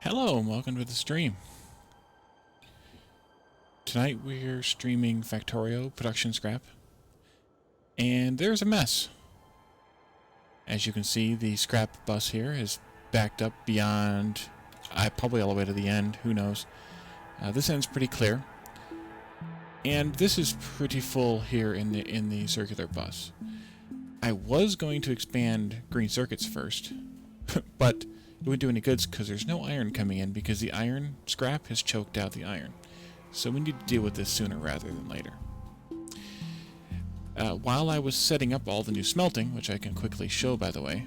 Hello and welcome to the stream. Tonight we're streaming Factorio production scrap, and there's a mess. As you can see, the scrap bus here is backed up beyond, probably all the way to the end, who knows. This end's pretty clear, and this is pretty full here in the circular bus. I was going to expand green circuits first, but it wouldn't do any good because there's no iron coming in because the iron scrap has choked out the iron. So we need to deal with this sooner rather than later. While I was setting up all the new smelting, which I can quickly show by the way,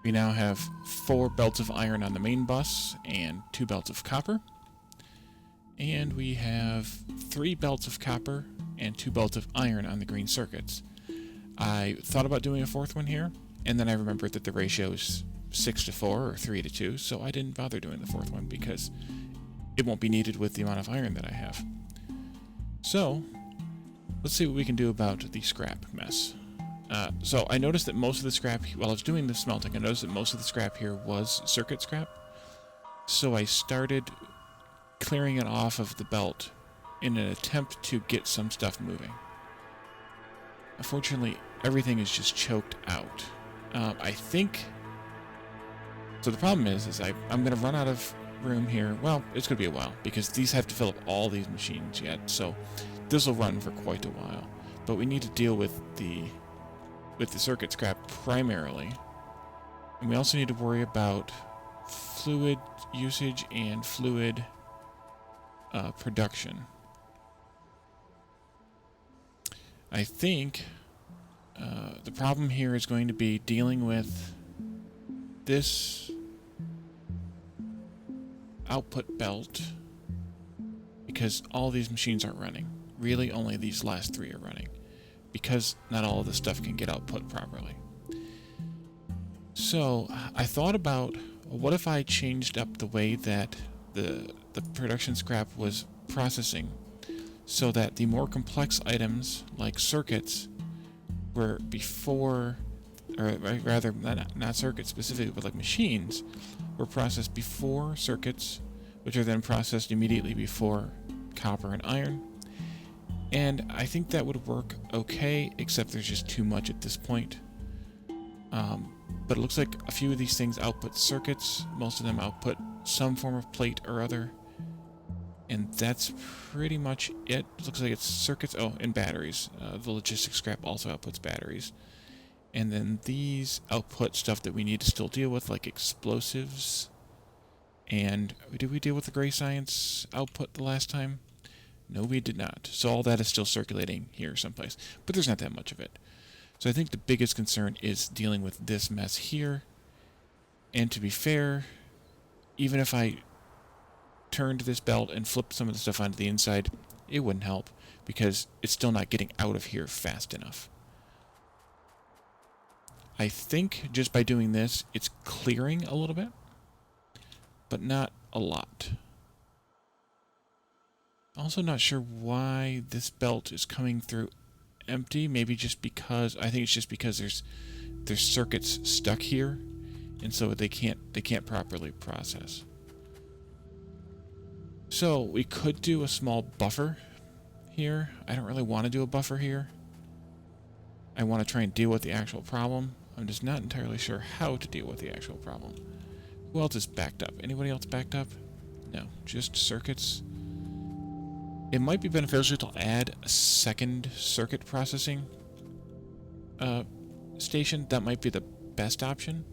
we now have 4 belts of iron on the main bus and 2 belts of copper. And we have 3 belts of copper and 2 belts of iron on the green circuits. I thought about doing a 4th one here, and then I remembered that the ratio is 6 to 4 or 3 to 2, so I didn't bother doing the 4th one because it won't be needed with the amount of iron that I have. So, let's see what we can do about the scrap mess. So I noticed that most of the scrap, while I was doing the smelting, I noticed that most of the scrap here was circuit scrap. So I started clearing it off of the belt in an attempt to get some stuff moving. Unfortunately, everything is just choked out. I think... So the problem is I'm going to run out of room here. Well, it's going to be a while because these have to fill up all these machines yet. So this will run for quite a while. But we need to deal with the circuit scrap primarily. And we also need to worry about fluid usage and fluid production. I think the problem here is going to be dealing with this output belt because all these machines aren't running. Really, only these last 3 are running because not all of the stuff can get output properly. So I thought about, what if I changed up the way that the production scrap was processing so that the more complex items like circuits were before, or rather not circuits specifically, but like machines were processed before circuits, which are then processed immediately before copper and iron. And I think that would work okay, except there's just too much at this point. But it looks like a few of these things output circuits, most of them output some form of plate or other. And that's pretty much it. It looks like it's circuits, and batteries. The logistics scrap also outputs batteries. And then these output stuff that we need to still deal with, like explosives. And did we deal with the gray science output the last time? No, we did not. So all that is still circulating here someplace. But there's not that much of it. So I think the biggest concern is dealing with this mess here. And to be fair, even if I turned this belt and flipped some of the stuff onto the inside, it wouldn't help because it's still not getting out of here fast enough. I think just by doing this, it's clearing a little bit, but not a lot. Also not sure why this belt is coming through empty. Maybe just because, I think it's just because there's circuits stuck here, and so they can't properly process. So we could do a small buffer here. I don't really want to do a buffer here. I want to try and deal with the actual problem. I'm just not entirely sure how to deal with the actual problem. Who else is backed up? Anybody else backed up? No, just circuits. It might be beneficial to add a second circuit processing station. That might be the best option,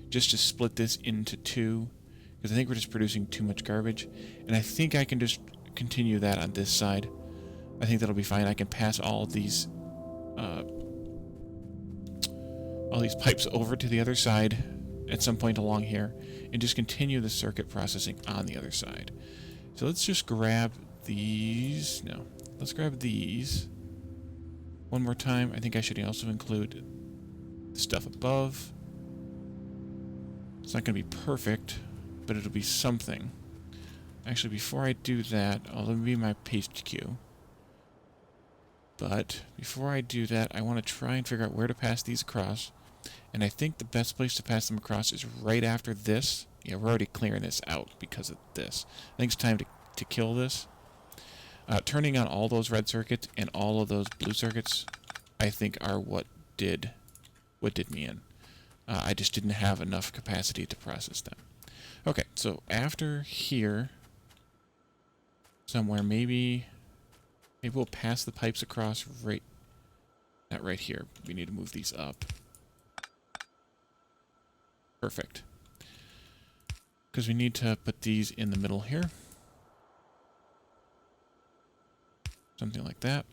just to split this into 2, because I think we're just producing too much garbage. And I think I can just continue that on this side. I think that'll be fine. I can pass all these pipes over to the other side at some point along here and just continue the circuit processing on the other side. So let's just grab these. No, let's grab these one more time. I think I should also include the stuff above. It's not going to be perfect, but it'll be something. Actually, before I do that, let me be my paste queue. But before I do that, I want to try and figure out where to pass these across. And I think the best place to pass them across is right after this Yeah, we're already clearing this out because of this. I think it's time to kill this. Turning on all those red circuits and all of those blue circuits, I think, are what did me in. I just didn't have enough capacity to process them. Okay, so after here, somewhere, maybe we'll pass the pipes across right, not right here. We need to move these up. Perfect. Because we need to put these in the middle here. Something like that.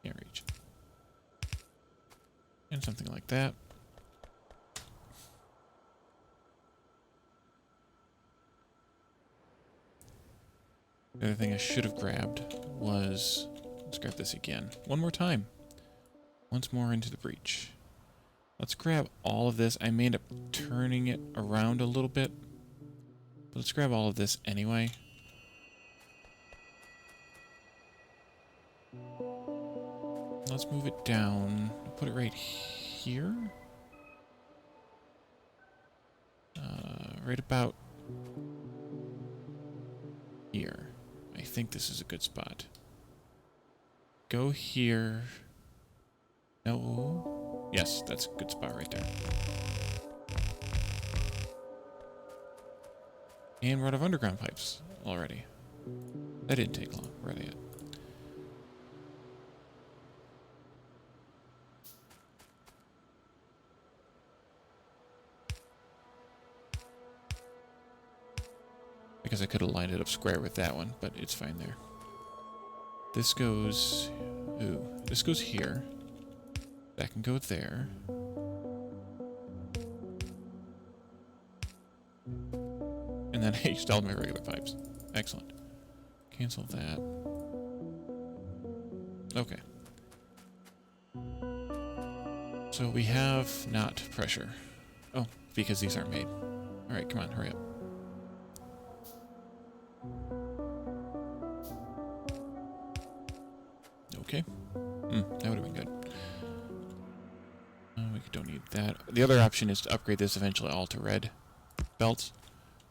Can't reach. And something like that. The other thing I should have grabbed was... Let's grab this again. One more time. Once more into the breach. Let's grab all of this. I may end up turning it around a little bit. But let's grab all of this anyway. Let's move it down. Put it right here. Right about here. I think this is a good spot. Go here. No. Yes, that's a good spot right there. And we're out of underground pipes already. That didn't take long. Where are they at? Because I could have lined it up square with that one, but it's fine there. This goes... Ooh. This goes here. That can go there. And then I installed my regular pipes. Excellent. Cancel that. Okay. So we have not pressure. Oh, because these aren't made. Alright, come on, hurry up. Okay. That would have been good. We don't need that. The other option is to upgrade this eventually all to red belts,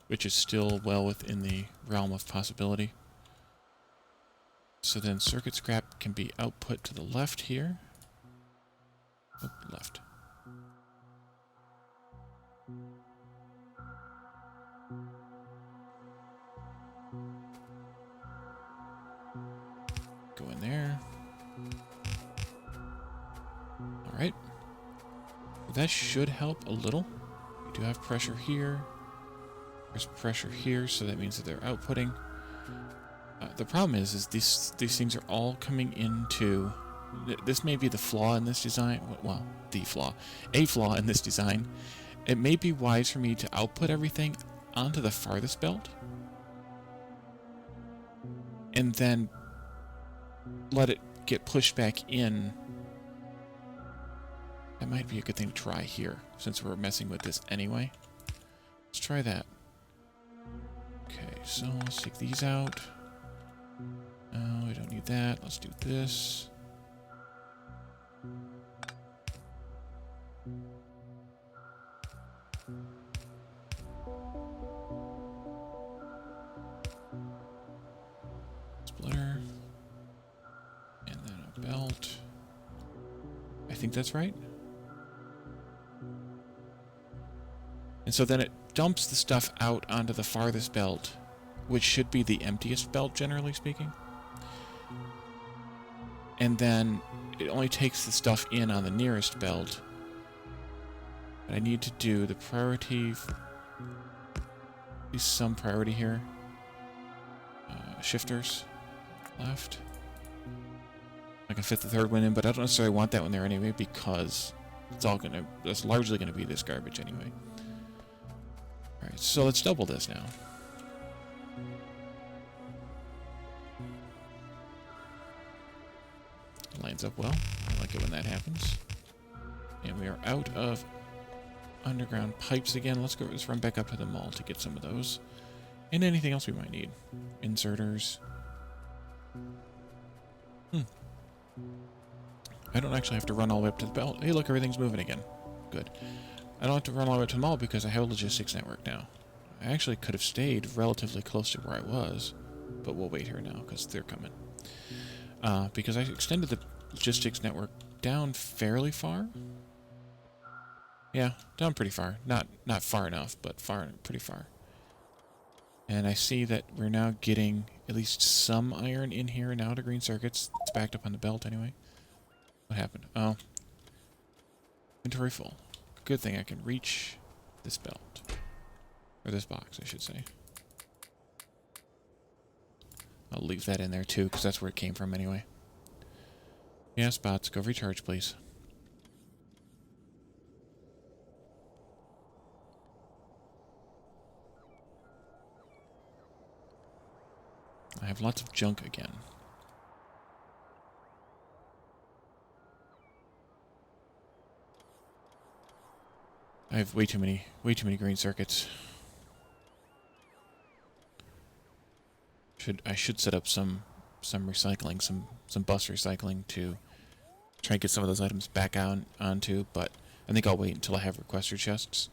which is still well within the realm of possibility. So then circuit scrap can be output to the left here. Oh, left. Go in there. Alright. That should help a little. We do have pressure here. There's pressure here, so that means that they're outputting. The problem is these things are all coming into... This may be the flaw in this design. Well, the flaw. A flaw in this design. It may be wise for me to output everything onto the farthest belt. And then let it get pushed back in. That might be a good thing to try here, since we're messing with this anyway. Let's try that. Okay, so let's take these out. No, we don't need that. Let's do this. Splitter. And then a belt. I think that's right. And so then it dumps the stuff out onto the farthest belt, which should be the emptiest belt, generally speaking. And then it only takes the stuff in on the nearest belt. But I need to do the priority... At least some priority here. Shifters. Left. I can fit the third one in, but I don't necessarily want that one there anyway, because it's largely gonna be this garbage anyway. Alright, so let's double this now. Lines up well. I like it when that happens. And we are out of underground pipes again. Let's run back up to the mall to get some of those. And anything else we might need. Inserters. I don't actually have to run all the way up to the belt. Hey, look, everything's moving again. Good. I don't have to run all the way to the mall because I have a logistics network now. I actually could have stayed relatively close to where I was, but we'll wait here now because they're coming. Because I extended the logistics network down fairly far. Yeah, down pretty far. Not far enough, but pretty far. And I see that we're now getting at least some iron in here now to green circuits. It's backed up on the belt anyway. What happened? Oh. Inventory full. Good thing I can reach this belt. Or this box, I should say. I'll leave that in there too, because that's where it came from anyway. Yeah, spots. Go recharge, please. I have lots of junk again. I have way too many green circuits. I should set up some recycling, some bus recycling to try and get some of those items back onto, but I think I'll wait until I have requester chests.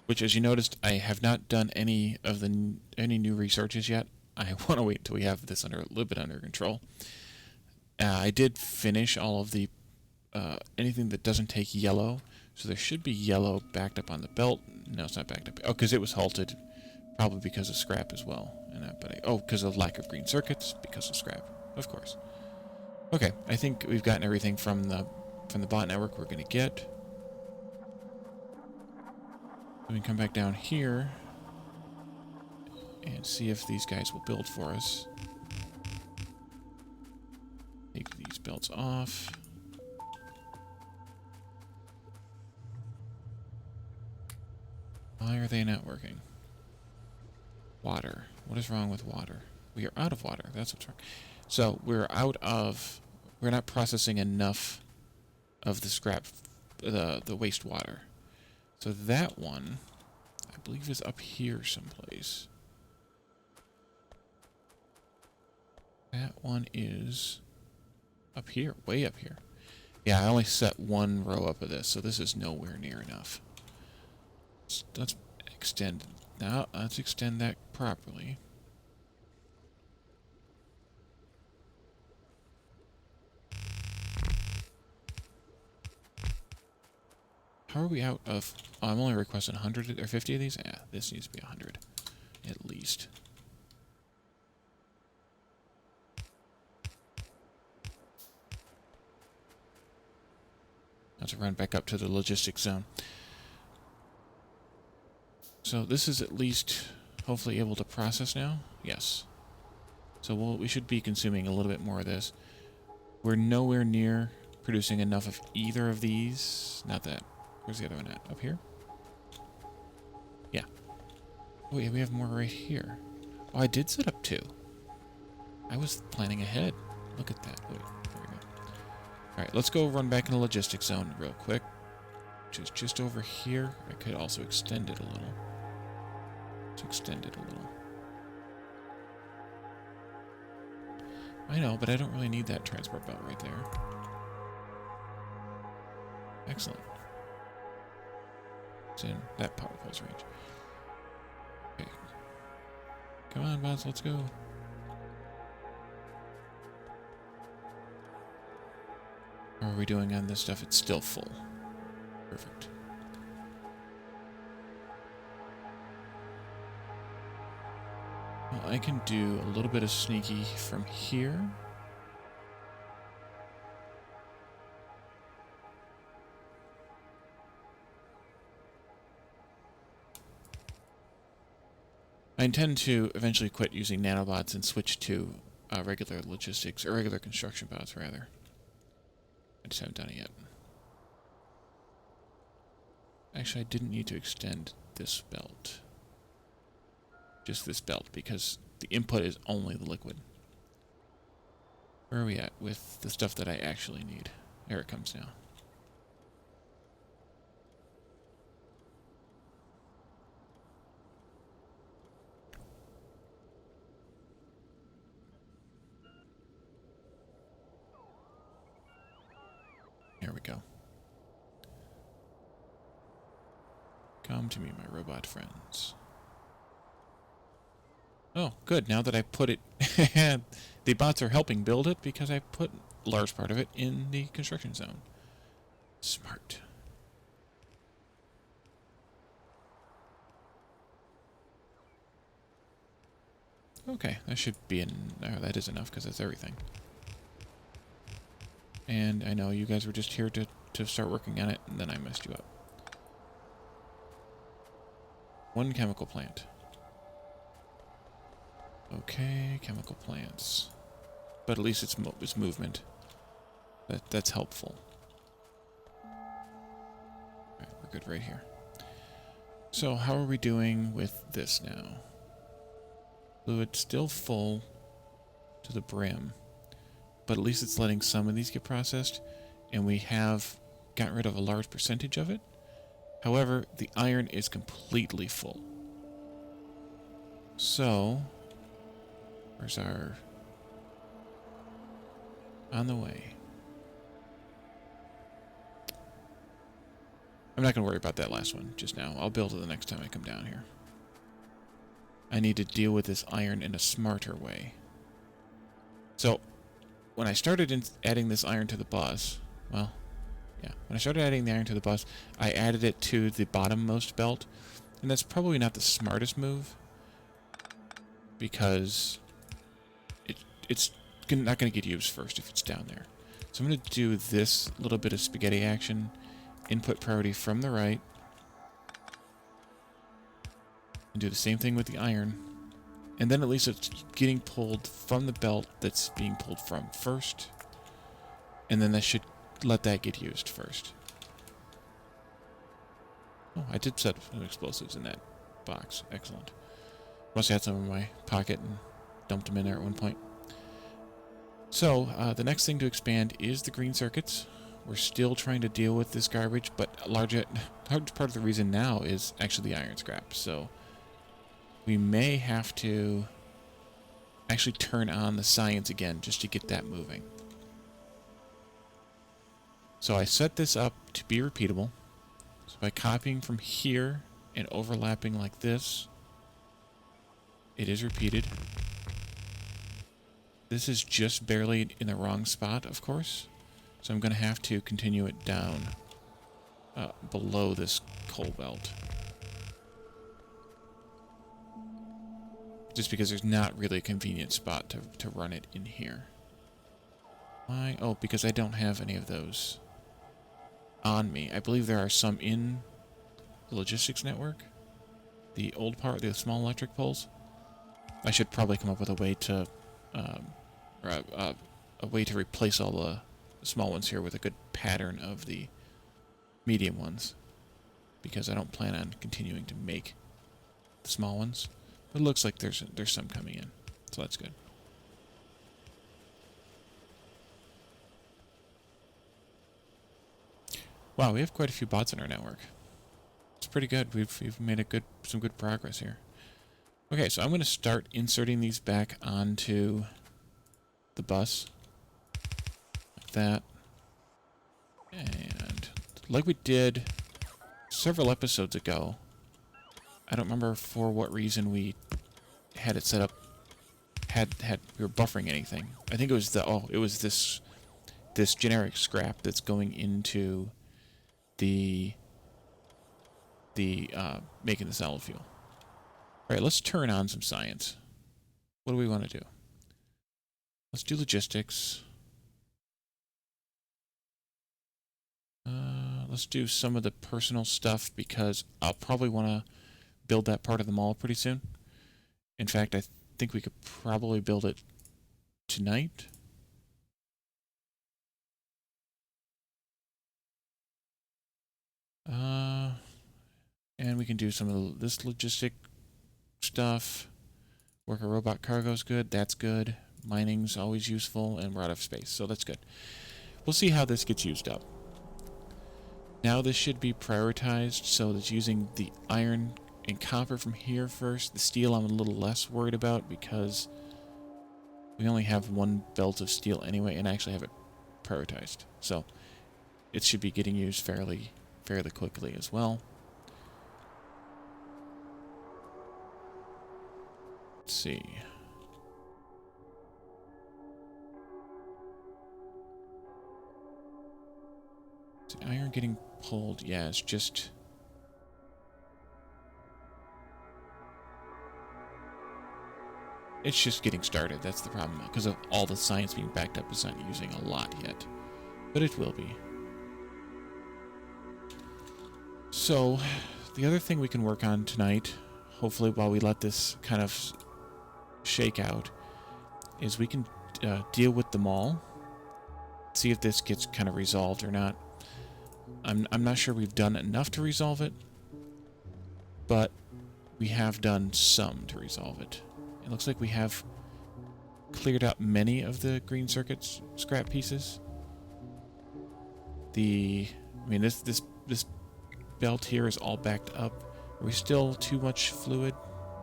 Which, as you noticed, I have not done any new researches yet. I want to wait until we have this a little bit under control. I did finish all of the anything that doesn't take yellow, so there should be yellow backed up on the belt. No, it's not backed up. Oh, because it was halted, probably because of scrap as well. Because of lack of green circuits, because of scrap, of course. Okay, I think we've gotten everything from the bot network we're going to get. We can come back down here and see if these guys will build for us. Take these belts off. Why are they not working? Water. What is wrong with water? We are out of water. That's what's wrong. So we're not processing enough of the scrap, the wastewater. So that one, I believe, is up here someplace. That one is up here, way up here. Yeah, I only set one row up of this, so this is nowhere near enough. Let's extend. Now, let's extend that properly. How are we out of... Oh, I'm only requesting 100 or 50 of these? Yeah, this needs to be 100. At least. Let's run back up to the logistics zone. So this is at least hopefully able to process now. Yes. So we should be consuming a little bit more of this. We're nowhere near producing enough of either of these. Not that. Where's the other one at? Up here? Yeah. Oh yeah, we have more right here. Oh, I did set up 2. I was planning ahead. Look at that. Wait, there we go. Alright, let's go run back in the logistics zone real quick. Which is just over here. I could also extend it a little. Let's extend it a little. I know, but I don't really need that transport belt right there. Excellent. It's in that power pulse range. Okay. Come on, bots, let's go. How are we doing on this stuff? It's still full. Perfect. Well, I can do a little bit of sneaky from here. I intend to eventually quit using nanobots and switch to regular logistics, or regular construction bots, rather. I just haven't done it yet. Actually, I didn't need to extend this belt. Just this belt, because the input is only the liquid. Where are we at with the stuff that I actually need? There it comes now. There we go. Come to me, my robot friends. Oh, good. Now that I put it... the bots are helping build it because I put a large part of it in the construction zone. Smart. Okay, that should be that is enough because that's everything. And I know you guys were just here to start working on it, and then I messed you up. One chemical plant. Okay, chemical plants. But at least it's movement. That's helpful. Alright, we're good right here. So how are we doing with this now? Fluid still full to the brim. But at least it's letting some of these get processed, and we have gotten rid of a large percentage of it. However, the iron is completely full. So, where's our... on the way. I'm not going to worry about that last one just now. I'll build it the next time I come down here. I need to deal with this iron in a smarter way. So, when I started adding this iron to the bus, well, yeah, when I started adding the iron to the bus, I added it to the bottommost belt, and that's probably not the smartest move, because it's not going to get used first if it's down there. So I'm going to do this little bit of spaghetti action, input priority from the right, and do the same thing with the iron. And then at least it's getting pulled from the belt that's being pulled from first. And then that should let that get used first. Oh, I did set some explosives in that box. Excellent. Must have had some in my pocket and dumped them in there at one point. So, the next thing to expand is the green circuits. We're still trying to deal with this garbage, but a large part of the reason now is actually the iron scrap. So, we may have to actually turn on the science again just to get that moving. So I set this up to be repeatable. So by copying from here and overlapping like this, it is repeated. This is just barely in the wrong spot, of course. So I'm going to have to continue it down below this coal belt. Just because there's not really a convenient spot to run it in here. Why? Oh, because I don't have any of those on me. I believe there are some in the logistics network. The old part, the small electric poles. I should probably come up with a way to, a way to replace all the small ones here with a good pattern of the medium ones. Because I don't plan on continuing to make the small ones. It looks like there's some coming in, so that's good. Wow, we have quite a few bots in our network. It's pretty good. We've made some good progress here. Okay, so I'm going to start inserting these back onto the bus, like that, and like we did several episodes ago. I don't remember for what reason we had it set up. We were buffering anything. I think it was this generic scrap that's going into the making the solid fuel. All right, let's turn on some science. What do we want to do? Let's do logistics. Let's do some of the personal stuff because I'll probably want to build that part of the mall pretty soon. In fact, I think we could probably build it tonight. And we can do some of this logistic stuff. Worker robot cargo's good. That's good. Mining's always useful, and we're out of space, so that's good. We'll see how this gets used up. Now this should be prioritized, so that's using the iron and copper from here first. The steel I'm a little less worried about because we only have one belt of steel anyway, and I actually have it prioritized. So it should be getting used fairly quickly as well. Let's see. Is the iron getting pulled? Yeah, it's just... It's just getting started. That's the problem. Because of all the science being backed up, it's not using a lot yet. But it will be. So, the other thing we can work on tonight, hopefully while we let this kind of shake out, is we can deal with the mall. See if this gets kind of resolved or not. I'm not sure we've done enough to resolve it, but we have done some to resolve it. It looks like we have cleared out many of the green circuits scrap pieces. I mean, this belt here is all backed up. Are we still too much fluid?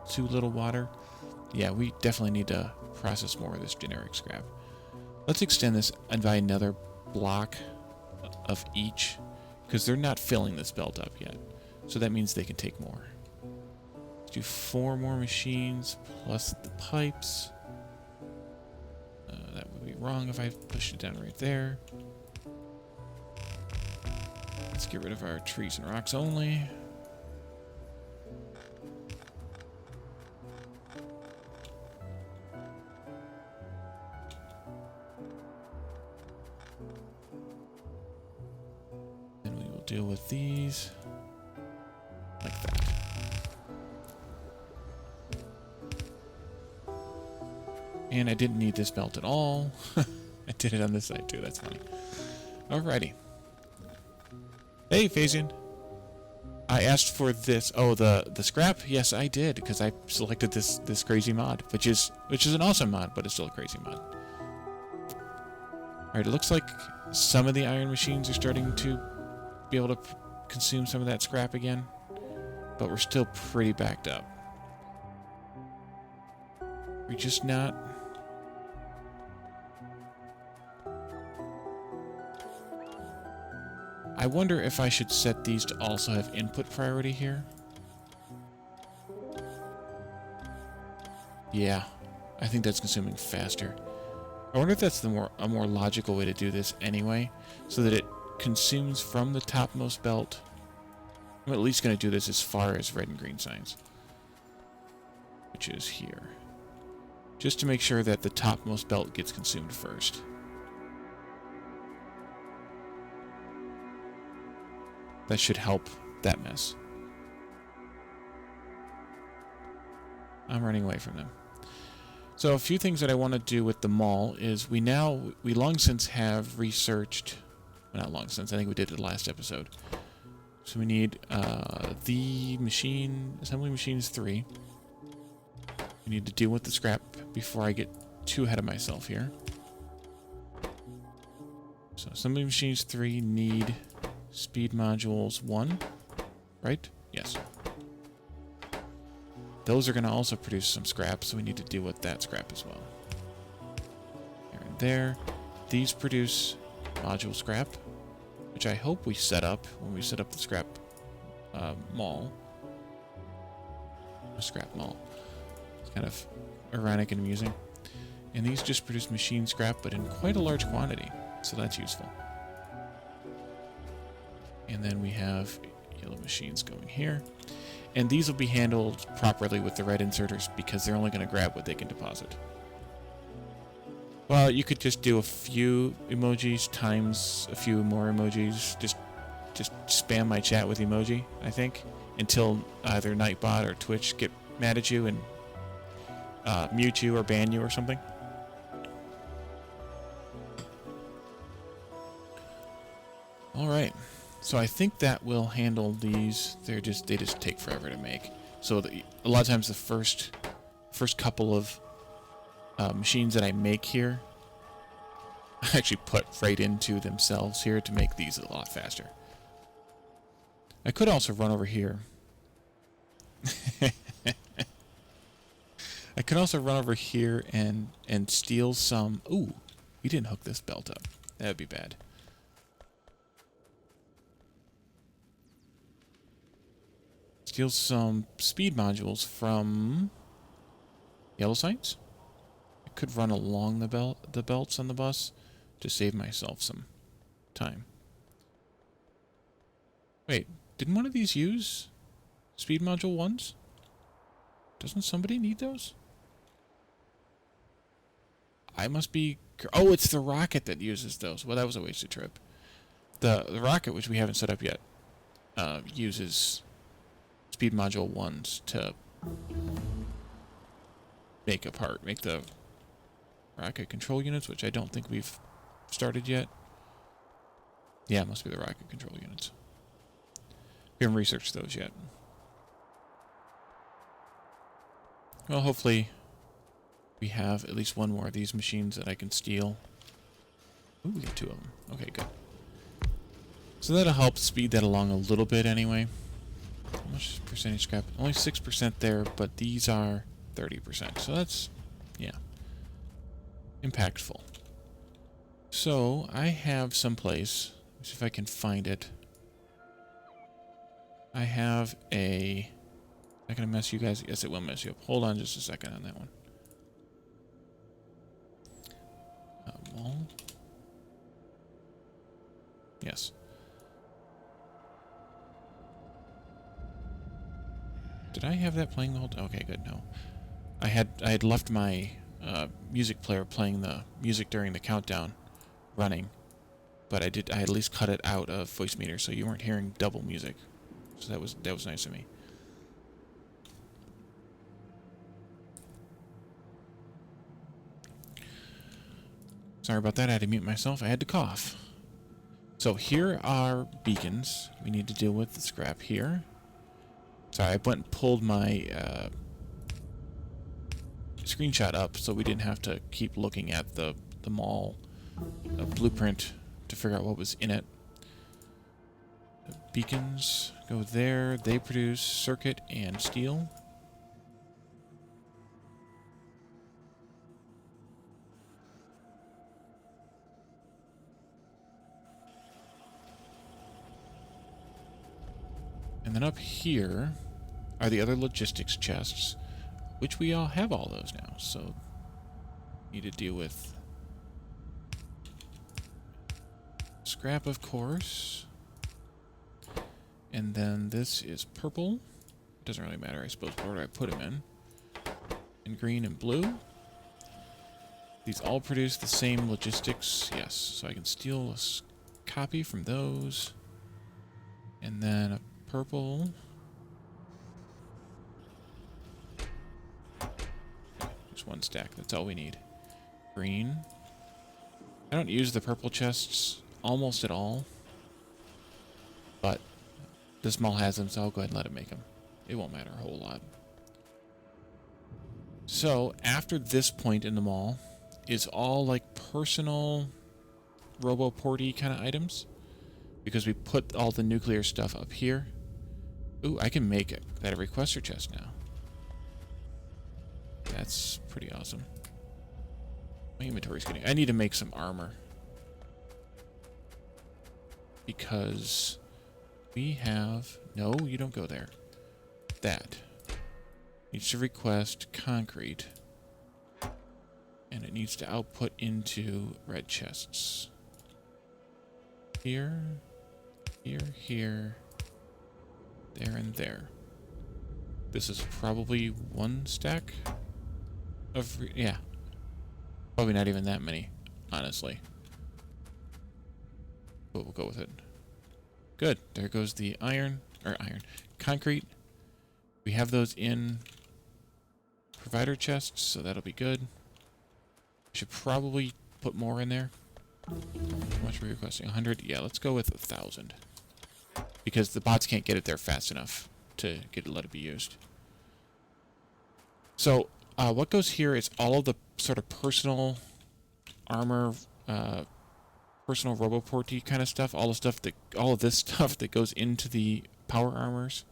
Too little water? Yeah, we definitely need to process more of this generic scrap. Let's extend this and buy another block of each, because they're not filling this belt up yet. So that means they can take more. Let's do 4 more machines plus the pipes. That would be wrong if I pushed it down right there. Let's get rid of our trees and rocks only. And we will deal with these like that. And I didn't need this belt at all. I did it on this side too, that's funny. Alrighty. Hey, Phasian. I asked for this. Oh, the scrap? Yes, I did, because I selected this crazy mod, which is an awesome mod, but it's still a crazy mod. Alright, it looks like some of the iron machines are starting to be able to consume some of that scrap again, but we're still pretty backed up. We're just not... I wonder if I should set these to also have input priority here. Yeah, I think that's consuming faster. I wonder if that's a more logical way to do this anyway, so that it consumes from the topmost belt. I'm at least going to do this as far as red and green signs, which is here. Just to make sure that the topmost belt gets consumed first. That should help that mess. I'm running away from them. So a few things that I want to do with the mall is we long since have researched, well, not long since, I think we did it last episode. So we need the assembly machines 3. We need to deal with the scrap before I get too ahead of myself here. So assembly machines 3 need speed modules 1, right? Yes. Those are going to also produce some scrap, so we need to deal with that scrap as well. Here and there. These produce module scrap, which I hope we set up when we set up the scrap mall. Scrap mall. It's kind of ironic and amusing. And these just produce machine scrap, but in quite a large quantity, so that's useful. And then we have yellow machines going here. And these will be handled properly with the red inserters because they're only going to grab what they can deposit. Well, you could just do a few emojis times a few more emojis. Just spam my chat with emoji, I think, until either Nightbot or Twitch get mad at you and mute you or ban you or something. Alright. So I think that will handle these. They just take forever to make. So a lot of times the first couple of machines that I make here, I actually put right into themselves here to make these a lot faster. I could also run over here. I could also run over here and steal some. Ooh, we didn't hook this belt up. That'd be bad. Steal some speed modules from... Yellow signs? I could run along the belts on the bus to save myself some time. Wait, didn't one of these use speed module 1s? Doesn't somebody need those? I must be... Oh, it's the rocket that uses those. Well, that was a wasted trip. The rocket, which we haven't set up yet, uses speed module 1s to make the rocket control units, which I don't think we've started yet. Yeah, it must be the rocket control units. We haven't researched those yet. Well, hopefully we have at least one more of these machines that I can steal. Ooh, we got 2 of them. Okay, good. So that'll help speed that along a little bit anyway. How much percentage scrap? Only 6% there, but these are 30%. So that's, yeah, impactful. So I have someplace. Let's see if I can find it. I have a... Is that going to mess you guys? Yes, it will mess you up. Hold on just a second on that one. Wall. Yes. Did I have that playing the whole time? Okay, good. No. I had left my music player playing the music during the countdown running, but I at least cut it out of voice meter so you weren't hearing double music. So that was nice of me. Sorry about that. I had to mute myself. I had to cough. So here are beacons. We need to deal with the scrap here. Sorry, I went and pulled my screenshot up so we didn't have to keep looking at the mall blueprint to figure out what was in it. The beacons go there. They produce circuit and steel. And then up here are the other logistics chests, which we all have all those now. So need to deal with scrap, of course. And then this is purple. It doesn't really matter, I suppose, what order I put them in. And green and blue. These all produce the same logistics. Yes, so I can steal a copy from those. And then a purple. Just one stack. That's all we need. Green. I don't use the purple chests almost at all. But this mall has them, so I'll go ahead and let it make them. It won't matter a whole lot. So, after this point in the mall is all like personal RoboPorty kind of items. Because we put all the nuclear stuff up here. Ooh, I can make that a requester chest now. That's pretty awesome. My inventory's getting... I need to make some armor. Because we have... No, you don't go there. That needs to request concrete. And it needs to output into red chests. Here, here, here, there, and there. This is probably one stack of... yeah. Probably not even that many, honestly. But we'll go with it. Good. There goes the concrete. We have those in provider chests, so that'll be good. Should probably put more in there. How much are we requesting? 100? Yeah, let's go with 1,000. Because the bots can't get it there fast enough to let it be used. So, what goes here is all of the sort of personal armor, personal RoboPorty kind of stuff. All of this stuff that goes into the power armors.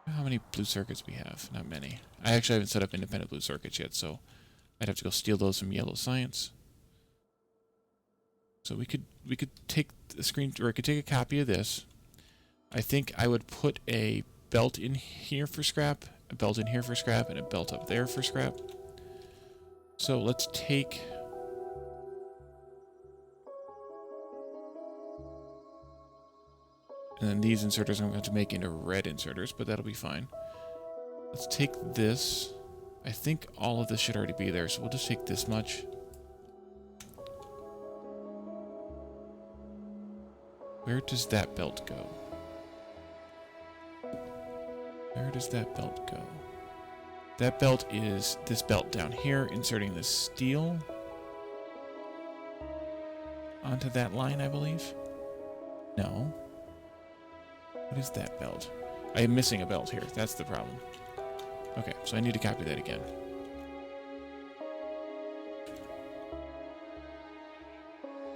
How many blue circuits we have? Not many. I actually haven't set up independent blue circuits yet, so I'd have to go steal those from Yellow Science. So we could take the screen, or I could take a copy of this. I think I would put a belt in here for scrap a belt in here for scrap and a belt up there for scrap. So let's take... And then these inserters I'm going to make into red inserters, but that'll be fine. Let's take this. I think all of this should already be there, so we'll just take this much. Where does that belt go? Where does that belt go? That belt is this belt down here, inserting the steel onto that line, I believe. No. What is that belt? I am missing a belt here. That's the problem. Okay, so I need to copy that again.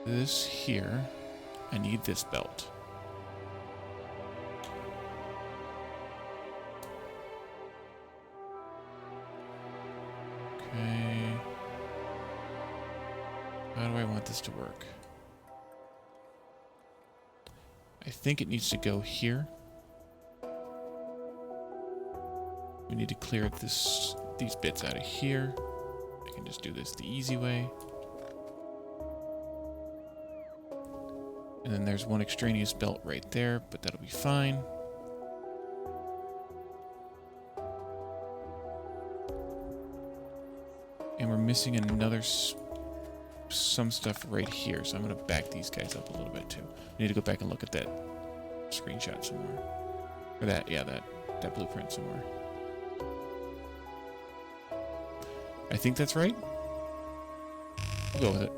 This here, I need this belt. Okay. How do I want this to work? I think it needs to go here. We need to clear these bits out of here. I can just do this the easy way. And then there's one extraneous belt right there, but that'll be fine. And we're missing another some stuff right here, so I'm going to back these guys up a little bit too. I need to go back and look at that screenshot somewhere. Or that, yeah, that blueprint somewhere. I think that's right. We'll go with it.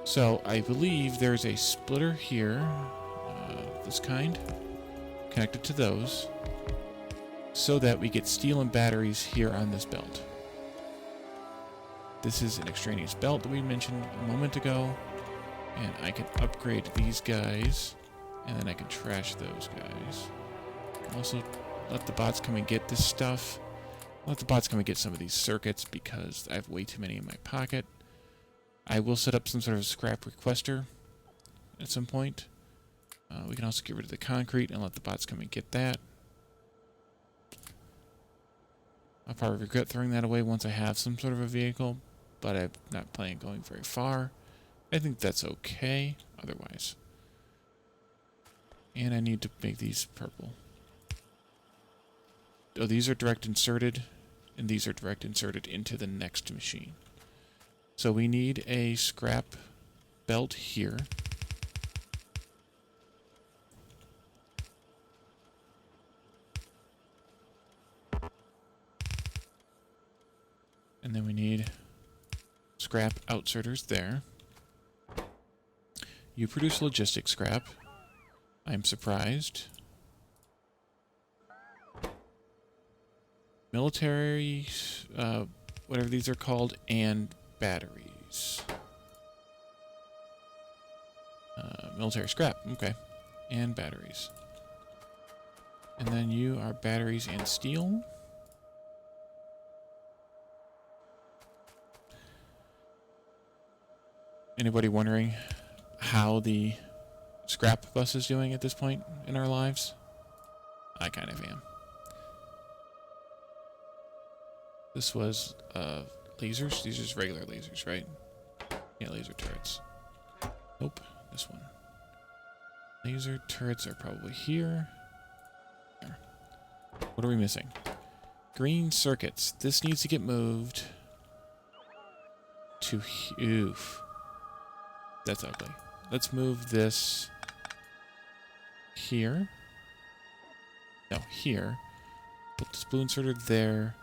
So I believe there's a splitter here, this kind, connected to those, so that we get steel and batteries here on this belt. This is an extraneous belt that we mentioned a moment ago, and I can upgrade these guys, and then I can trash those guys. Also, let the bots come and get this stuff. Let the bots come and get some of these circuits because I have way too many in my pocket. I will set up some sort of scrap requester at some point. We can also get rid of the concrete and let the bots come and get that. I'll probably regret throwing that away once I have some sort of a vehicle, but I'm not planning on going very far. I think that's okay otherwise. And I need to make these purple. Oh, these are direct inserted, and these are direct inserted into the next machine. So we need a scrap belt here. And then we need scrap outserters there. You produce logistics scrap. I'm surprised. Military, whatever these are called, and batteries. Military scrap, okay. And batteries. And then you are batteries and steel. Anybody wondering how the scrap bus is doing at this point in our lives? I kind of am. This was lasers? These are just regular lasers, right? Yeah, laser turrets. Nope, this one. Laser turrets are probably here. There. What are we missing? Green circuits. This needs to get moved to... Oof. That's ugly. Let's move this here. No, here. Put this blue inserter there.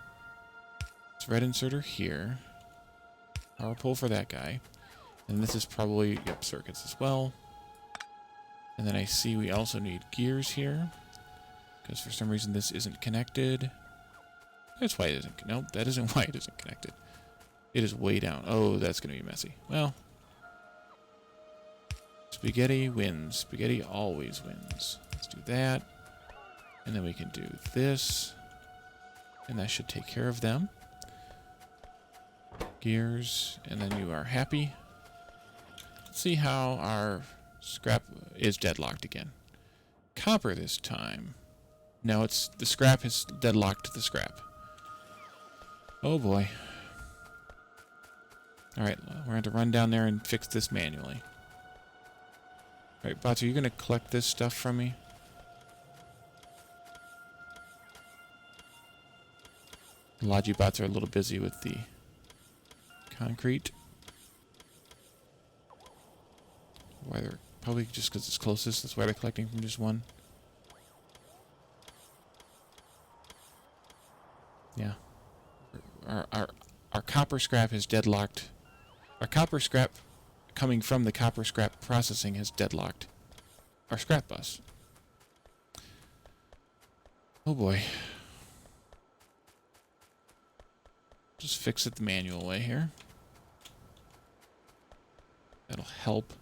This red inserter here. Power pole for that guy. And this is probably, yep, circuits as well. And then I see we also need gears here. Because for some reason this isn't connected. That's why it isn't. Nope, that isn't why it isn't connected. It is way down. Oh, that's going to be messy. Well. Spaghetti wins. Spaghetti always wins. Let's do that. And then we can do this. And that should take care of them. Gears. And then you are happy. Let's see how our scrap is deadlocked again. Copper this time. No, it's the scrap has deadlocked the scrap. Oh boy. Alright, we're going to have to run down there and fix this manually. Alright, bots, are you going to collect this stuff from me? Logi bots are a little busy with the concrete. Why they're probably just because it's closest. That's why they're collecting from just one. Yeah. Our copper scrap has deadlocked. Our copper scrap coming from the copper scrap processing has deadlocked our scrap bus. Oh boy. Just fix it the manual way here. That'll help.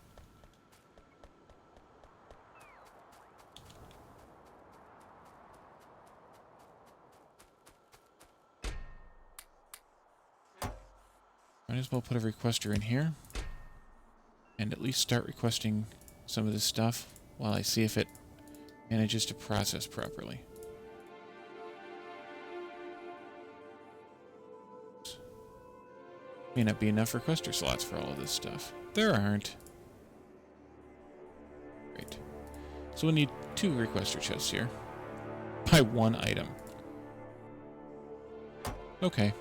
Might as well put a requester in here. And at least start requesting some of this stuff while I see if it manages to process properly. May not be enough requester slots for all of this stuff. There aren't. Great. So we'll need 2 requester chests here. By 1 item. Okay.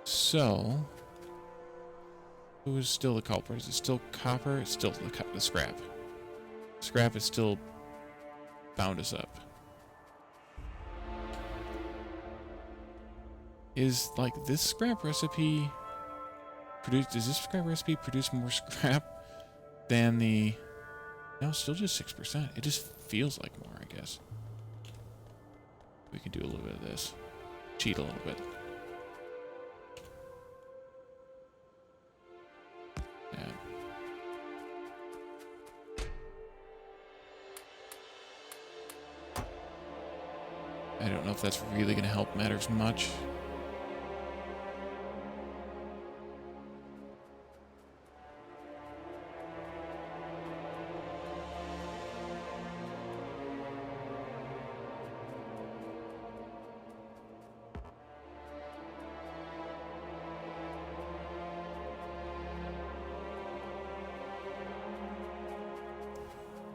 So, who is still the culprit? Is it still copper? It's still the scrap. Scrap is still bound us up. Is, like, this scrap recipe does this scrap recipe produce more scrap than the... No, still just 6%. It just feels like more, I guess. We can do a little bit of this. Cheat a little bit. I don't know if that's really going to help matters much.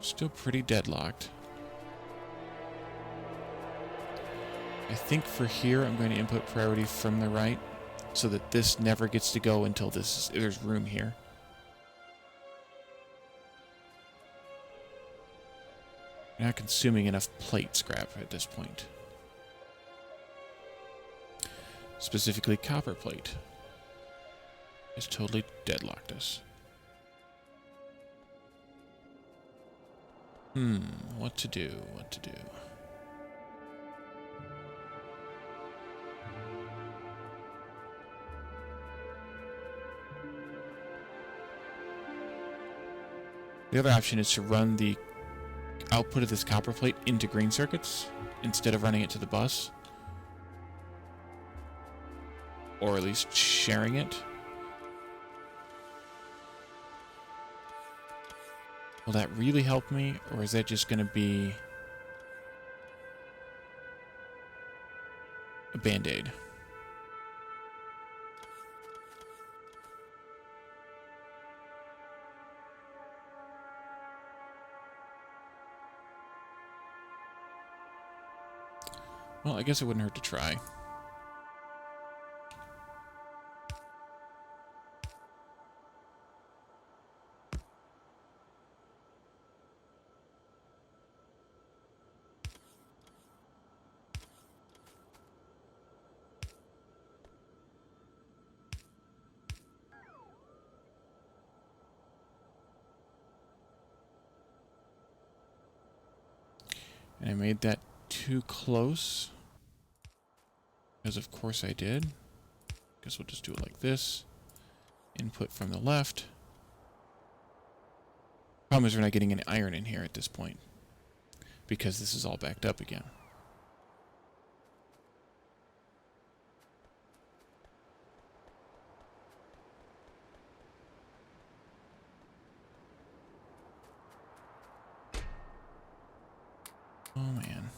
Still pretty deadlocked. I think for here I'm going to input priority from the right so that this never gets to go until there's room here. We're not consuming enough plate scrap at this point. Specifically copper plate. It's totally deadlocked us. What to do? What to do? The other option is to run the output of this copper plate into green circuits instead of running it to the bus. Or at least sharing it. Will that really help me, or is that just going to be a band-aid? Well, I guess it wouldn't hurt to try. And I made that too close. Because of course I did. Guess we'll just do it like this. Input from the left. Problem is we're not getting any iron in here at this point. Because this is all backed up again. Oh, man.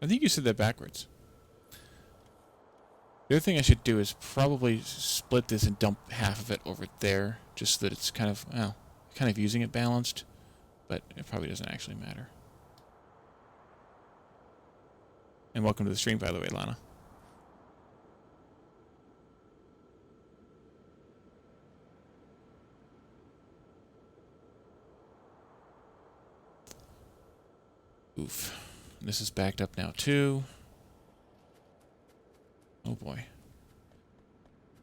I think you said that backwards. The other thing I should do is probably split this and dump half of it over there, just so that it's kind of, well, kind of using it balanced, but it probably doesn't actually matter. And welcome to the stream, by the way, Lana. Oof. This is backed up now, too. Oh, boy.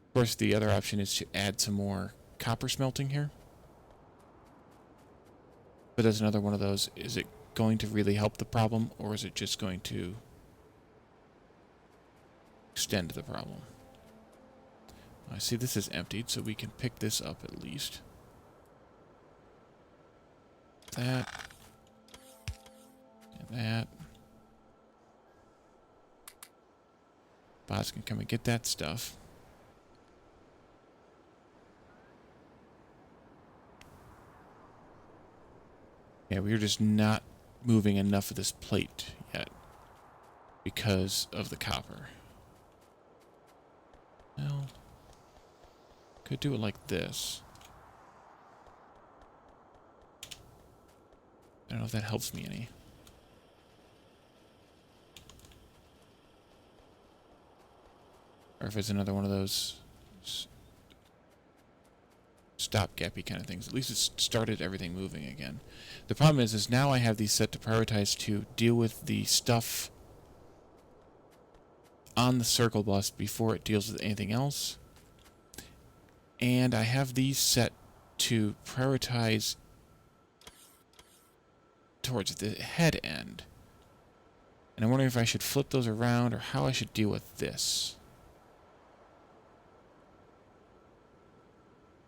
Of course, the other option is to add some more copper smelting here. But as another one of those, is it going to really help the problem, or is it just going to extend the problem? I see this is emptied, so we can pick this up at least. That. And that. Bots can come and get that stuff. Yeah, we're just not moving enough of this plate yet because of the copper. Well, could do it like this. I don't know if that helps me any. Or if it's another one of those stopgappy kind of things. At least it's started everything moving again. The problem is now I have these set to prioritize to deal with the stuff on the circle bus before it deals with anything else. And I have these set to prioritize towards the head end. And I'm wondering if I should flip those around or how I should deal with this.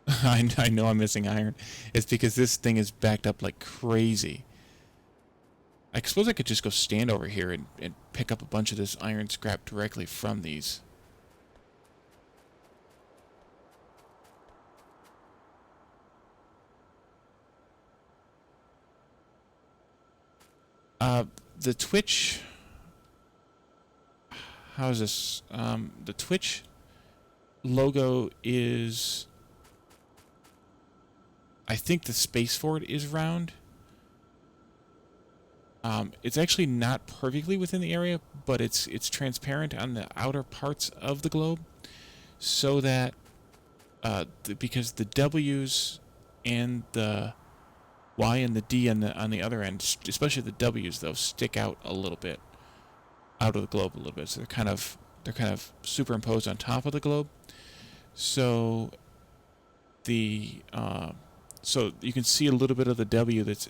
I know I'm missing iron. It's because this thing is backed up like crazy. I suppose I could just go stand over here and pick up a bunch of this iron scrap directly from these. The Twitch... How is this? The Twitch logo is... I think the space for it is round. It's actually not perfectly within the area, but it's transparent on the outer parts of the globe, so that because the W's and the Y and the D on the other end, especially the W's though, stick out a little bit out of the globe a little bit. So they're kind of superimposed on top of the globe. So the so you can see a little bit of the W that's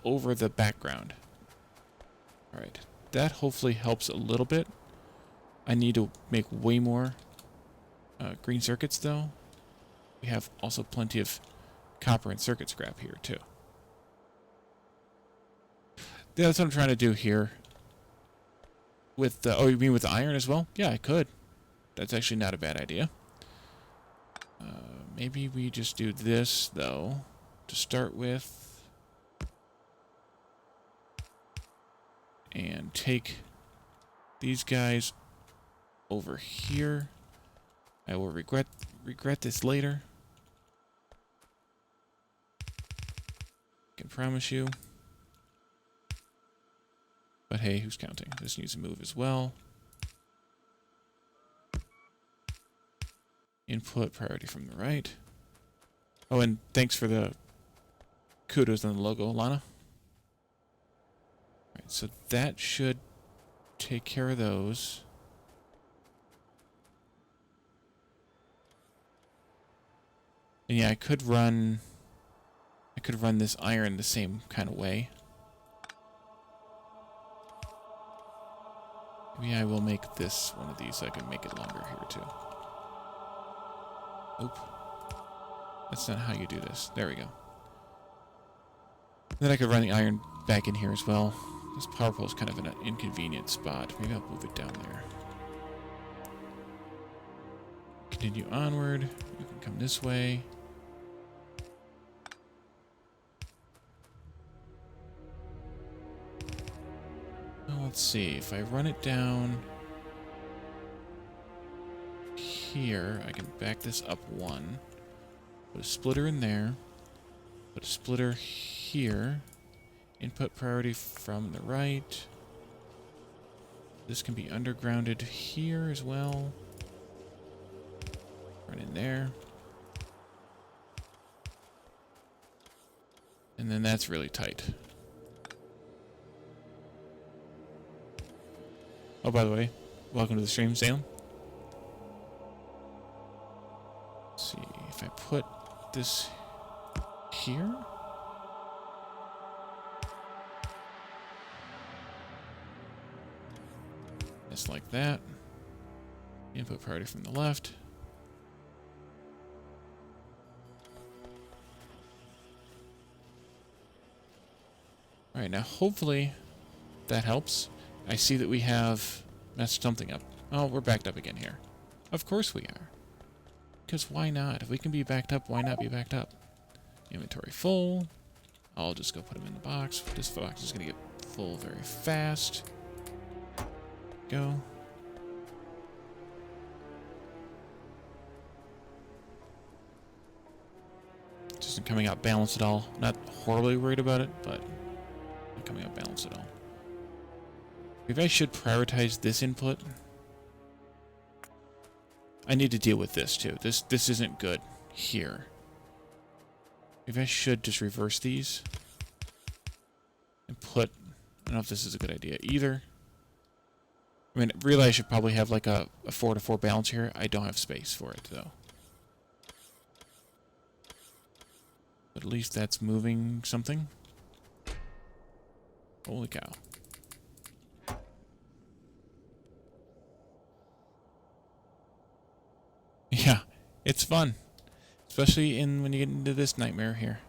over the background. All right, that hopefully helps a little bit. I need to make way more green circuits though. We have also plenty of copper and circuit scrap here too. Yeah, that's what I'm trying to do here. With oh, you mean with the iron as well? Yeah, I could. That's actually not a bad idea. Maybe we just do this, though, to start with. And take these guys over here. I will regret this later. I can promise you. But hey, who's counting? This needs to move as well. Input priority from the right. Oh, and thanks for the kudos on the logo, Lana. Alright, so that should take care of those. And yeah, I could run this iron the same kind of way. Maybe I will make this one of these so I can make it longer here too. Oop. That's not how you do this. There we go. Then I could run the iron back in here as well. This power pole is kind of in an inconvenient spot. Maybe I'll move it down there. Continue onward. You can come this way. Well, let's see. If I run it down here, I can back this up one. Put a splitter in there. Put a splitter here. Input priority from the right. This can be undergrounded here as well. Run in there. And then that's really tight. Oh, by the way, welcome to the stream, Salem. Let's see, if I put this here. Just like that. Input priority from the left. Alright, now hopefully that helps. I see that we have messed something up. Oh, we're backed up again here. Of course we are. Because why not? If we can be backed up, why not be backed up? Inventory full. I'll just go put them in the box. This box is going to get full very fast. Go. Just isn't coming out balanced at all. Not horribly worried about it, but not coming out balanced at all. Maybe I should prioritize this input. I need to deal with this too. This isn't good here. Maybe I should just reverse these and put. I don't know if this is a good idea either. I mean, really, I should probably have like a 4-to-4 balance here. I don't have space for it though. But at least that's moving something. Holy cow. Yeah, it's fun. Especially when you get into this nightmare here.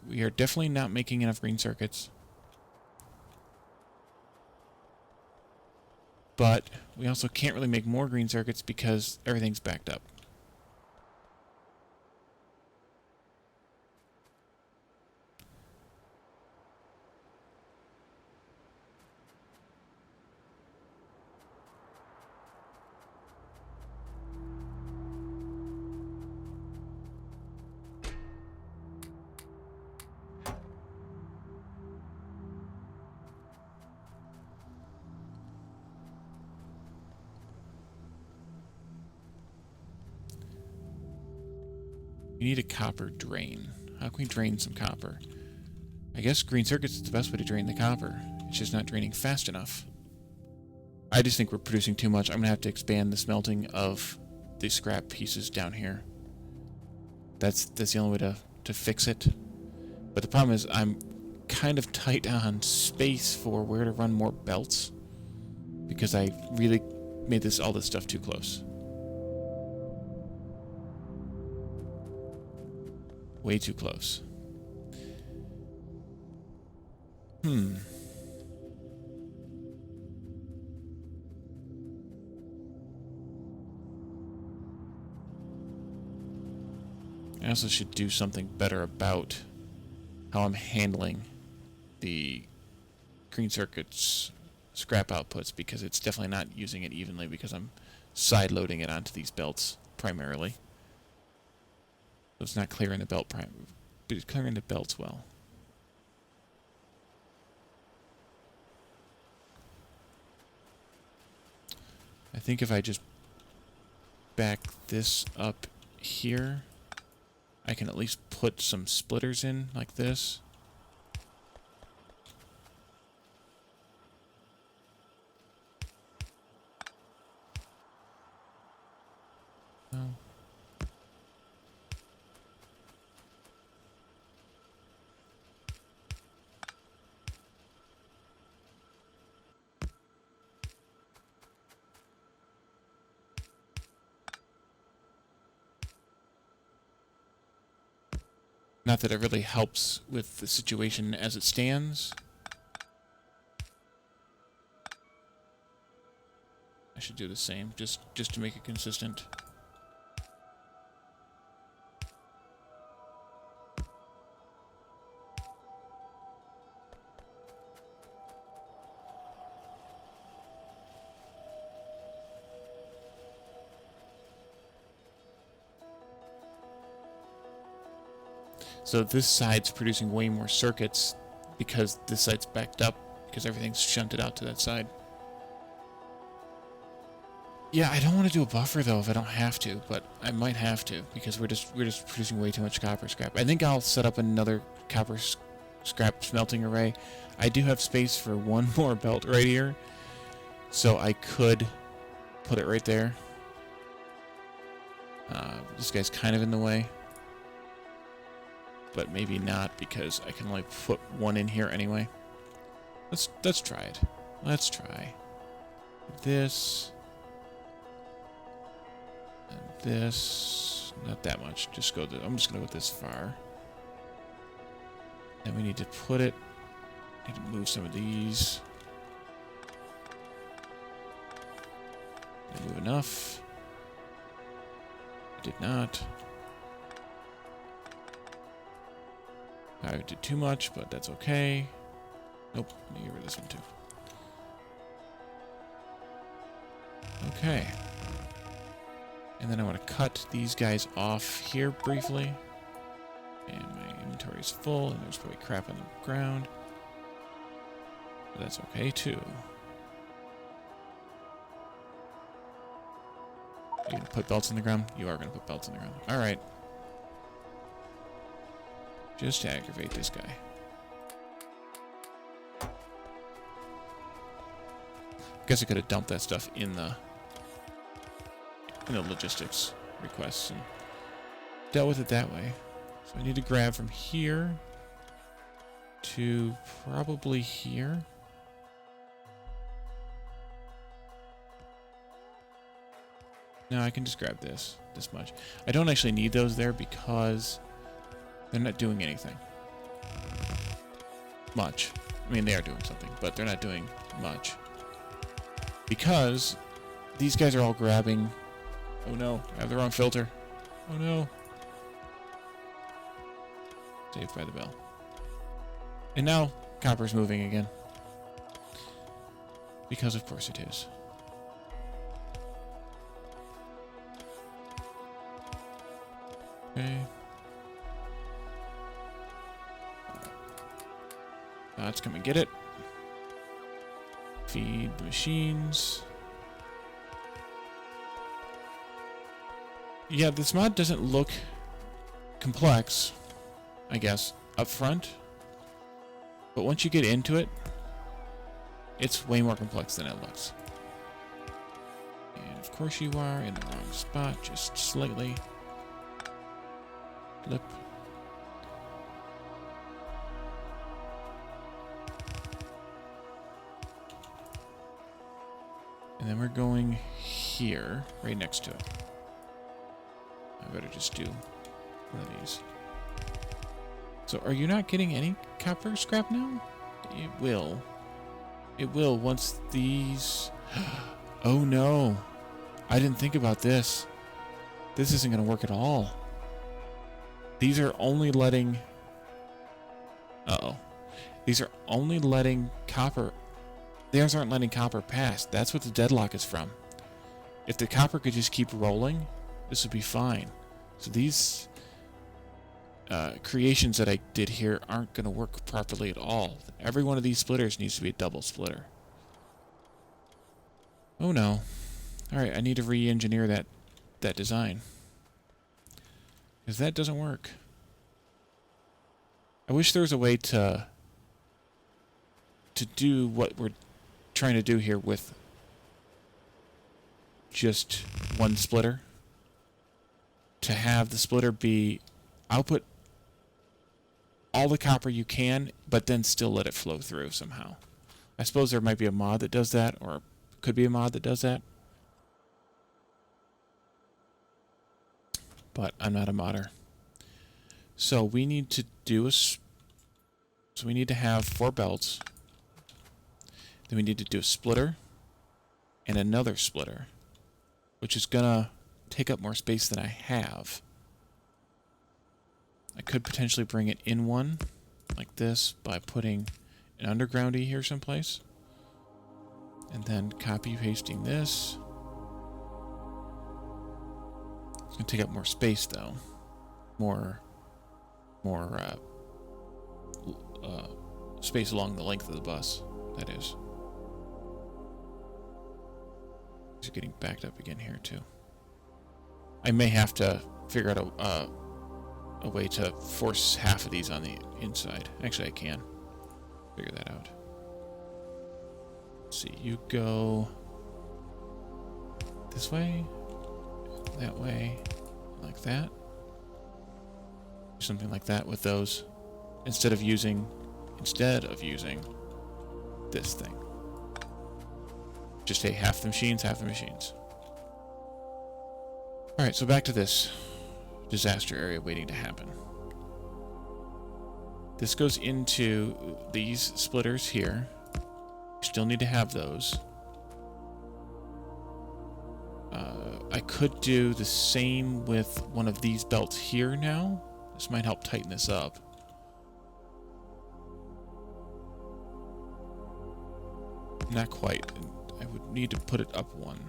We are definitely not making enough green circuits. But we also can't really make more green circuits because everything's backed up. We need a copper drain. How can we drain some copper? I guess green circuits is the best way to drain the copper. It's just not draining fast enough. I just think we're producing too much. I'm going to have to expand the smelting of the scrap pieces down here. That's the only way to fix it. But the problem is I'm kind of tight on space for where to run more belts. Because I really made all this stuff too close. Way too close. I also should do something better about how I'm handling the green circuits scrap outputs, because it's definitely not using it evenly because I'm side loading it onto these belts primarily. So it's not clearing the belt but it's clearing the belts well. I think if I just back this up here, I can at least put some splitters in like this. Oh. Not that it really helps with the situation as it stands. I should do the same, just to make it consistent. So this side's producing way more circuits because this side's backed up because everything's shunted out to that side. Yeah, I don't want to do a buffer though if I don't have to, but I might have to because we're just producing way too much copper scrap. I think I'll set up another copper scrap smelting array. I do have space for one more belt right here, so I could put it right there. This guy's kind of in the way, but maybe not because I can only put one in here anyway. Let's try it. Let's try this and this. Not that much. Just go. I'm just gonna go this far. Then we need to put it. Need to move some of these. Didn't move enough. Did not. I did too much, but that's okay. Nope, let me get rid of this one too. Okay. And then I want to cut these guys off here briefly. And my inventory is full, and there's probably crap on the ground. But that's okay too. Are you going to put belts in the ground? You are going to put belts in the ground. Alright. Just to aggravate this guy. Guess I could have dumped that stuff in the logistics requests and dealt with it that way. So I need to grab from here to probably here. No, I can just grab this much. I don't actually need those there because they're not doing anything. Much. I mean, they are doing something, but they're not doing much. Because these guys are all grabbing... Oh no, I have the wrong filter. Oh no. Saved by the bell. And now, copper's moving again. Because of course it is. Okay. Let's come and get it. Feed the machines. Yeah, this mod doesn't look complex, I guess, up front. But once you get into it, it's way more complex than it looks. And of course you are in the wrong spot, just slightly. Flip. And then we're going here, right next to it. I better just do one of these. So are you not getting any copper scrap now? It will. It will once these... Oh no. I didn't think about this. This isn't going to work at all. These are only letting... Uh-oh. These are only letting copper... These aren't letting copper pass. That's what the deadlock is from. If the copper could just keep rolling, this would be fine. So these creations that I did here aren't going to work properly at all. Every one of these splitters needs to be a double splitter. Oh no. Alright, I need to re-engineer that design. Because that doesn't work. I wish there was a way to do what we're trying to do here with just one splitter. To have the splitter be output all the copper you can, but then still let it flow through somehow. I suppose there might be a mod that does that, or could be a mod that does that. But I'm not a modder. So we need to do so we need to have 4 belts. Then we need to do a splitter and another splitter, which is gonna take up more space than I have. I could potentially bring it in one like this by putting an undergroundy here someplace. And then copy pasting this. It's gonna take up more space though. More space along the length of the bus, that is. It's getting backed up again here too. I may have to figure out a way to force half of these on the inside. Actually, I can figure that out. Let's see, you go this way, that way, like that. Something like that with those, instead of using this thing. Just say half the machines, half the machines. Alright, so back to this disaster area waiting to happen. This goes into these splitters here. Still need to have those. I could do the same with one of these belts here now. This might help tighten this up. Not quite. I would need to put it up one.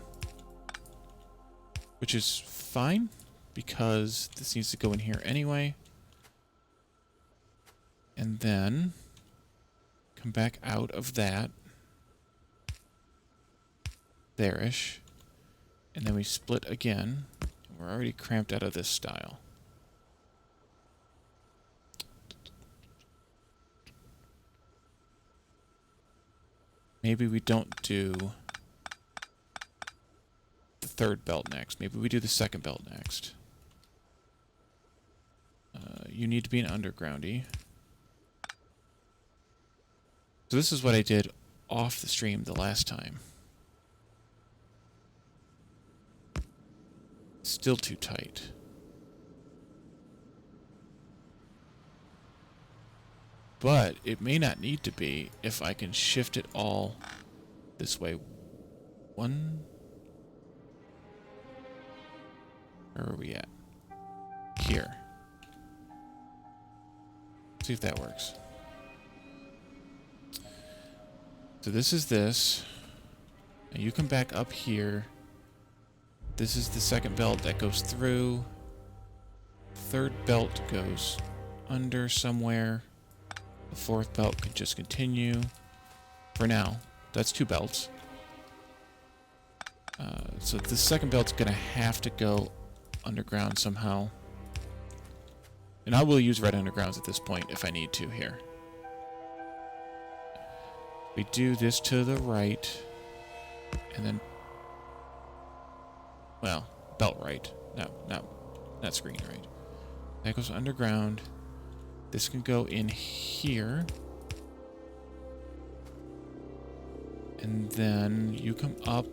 Which is fine, because this needs to go in here anyway. And then come back out of that. There-ish. And then we split again. We're already cramped out of this style. Maybe we don't do the third belt next. Maybe we do the second belt next. You need to be an undergroundy. So this is what I did off the stream the last time. Still too tight. But it may not need to be if I can shift it all this way. One. Where are we at? Here. See if that works. So this is this. And you come back up here. This is the second belt that goes through. Third belt goes under somewhere. The fourth belt could just continue. For now, that's 2 belts. So the second belt's gonna have to go underground somehow. And I will use red undergrounds at this point if I need to here. We do this to the right. And then... well, belt right. No, not screen right. That goes underground. This can go in here. And then you come up.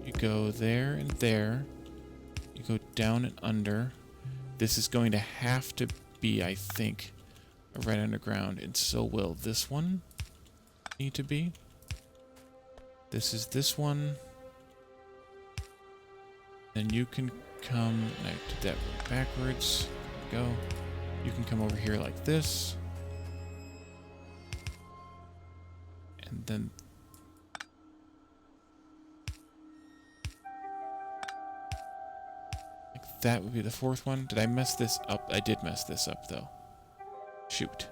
You go there and there. You go down and under. This is going to have to be, I think, a red underground. And so will this one need to be. This is this one. Then you can come... I did that backwards. There we go. You can come over here like this. And then... like that would be the fourth one. Did I mess this up? I did mess this up, though. Shoot.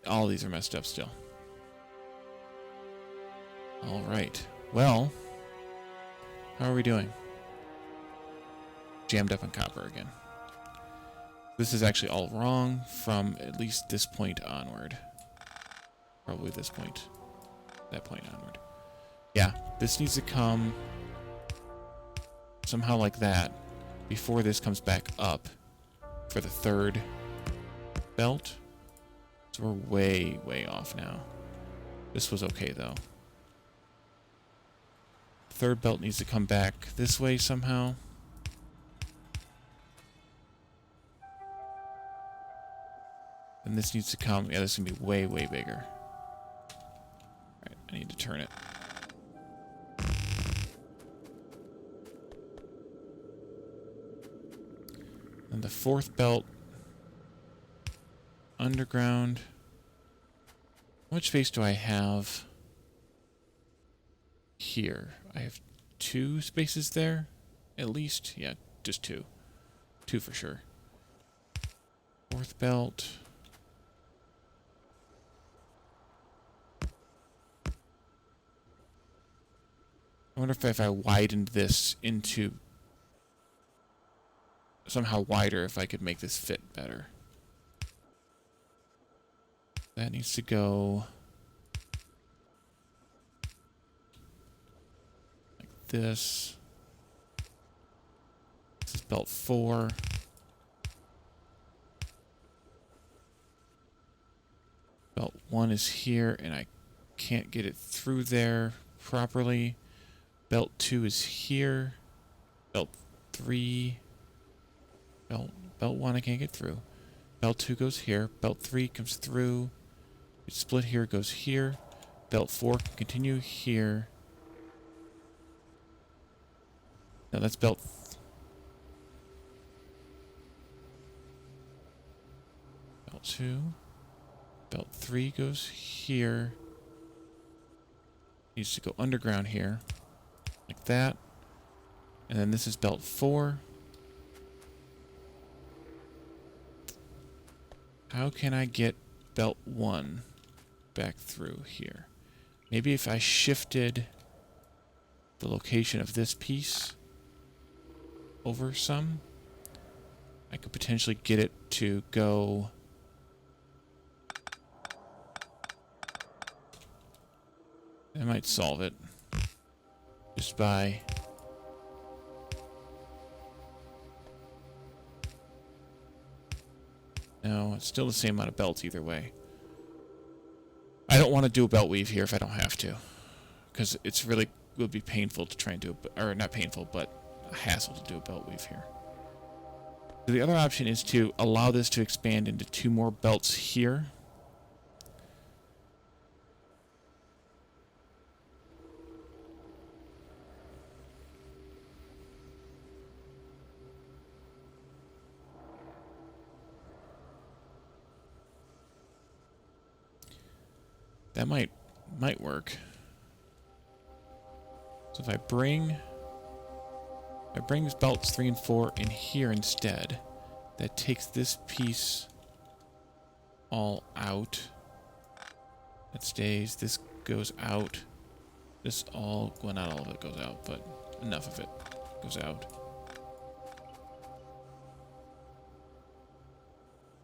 All these are messed up still. Alright. Well... how are we doing? Jammed up in copper again. This is actually all wrong from at least this point onward. Probably this point. That point onward. Yeah, this needs to come somehow like that before this comes back up for the third belt. So we're way, way off now. This was okay, though. Third belt needs to come back this way somehow. And this needs to come. Yeah, this is going to be way, way bigger. Alright, I need to turn it. And the fourth belt. Underground. How much space do I have here? I have 2 spaces there? At least? Yeah, just 2. 2 for sure. Fourth belt. I wonder if I widened this into somehow wider, if I could make this fit better. That needs to go like this. This is belt 4. Belt 1 is here, and I can't get it through there properly. Belt 2 is here. Belt 3. Belt 1 I can't get through. Belt 2 goes here. Belt 3 comes through. It's split here, goes here. Belt 4 can continue here. No, that's belt... Belt 2. Belt 3 goes here. Needs to go underground here. Like that. And then this is belt 4. How can I get belt 1 back through here? Maybe if I shifted the location of this piece over some, I could potentially get it to go... I might solve it just by... No, it's still the same amount of belts either way. I don't want to do a belt weave here if I don't have to, because it's really would be painful to try and do a, or not painful, but a hassle to do a belt weave here. So the other option is to allow this to expand into 2 more belts here. That might work. So if I bring belts 3 and 4 in here instead, that takes this piece all out. That stays. This goes out. This all, well, not all of it goes out, but enough of it goes out.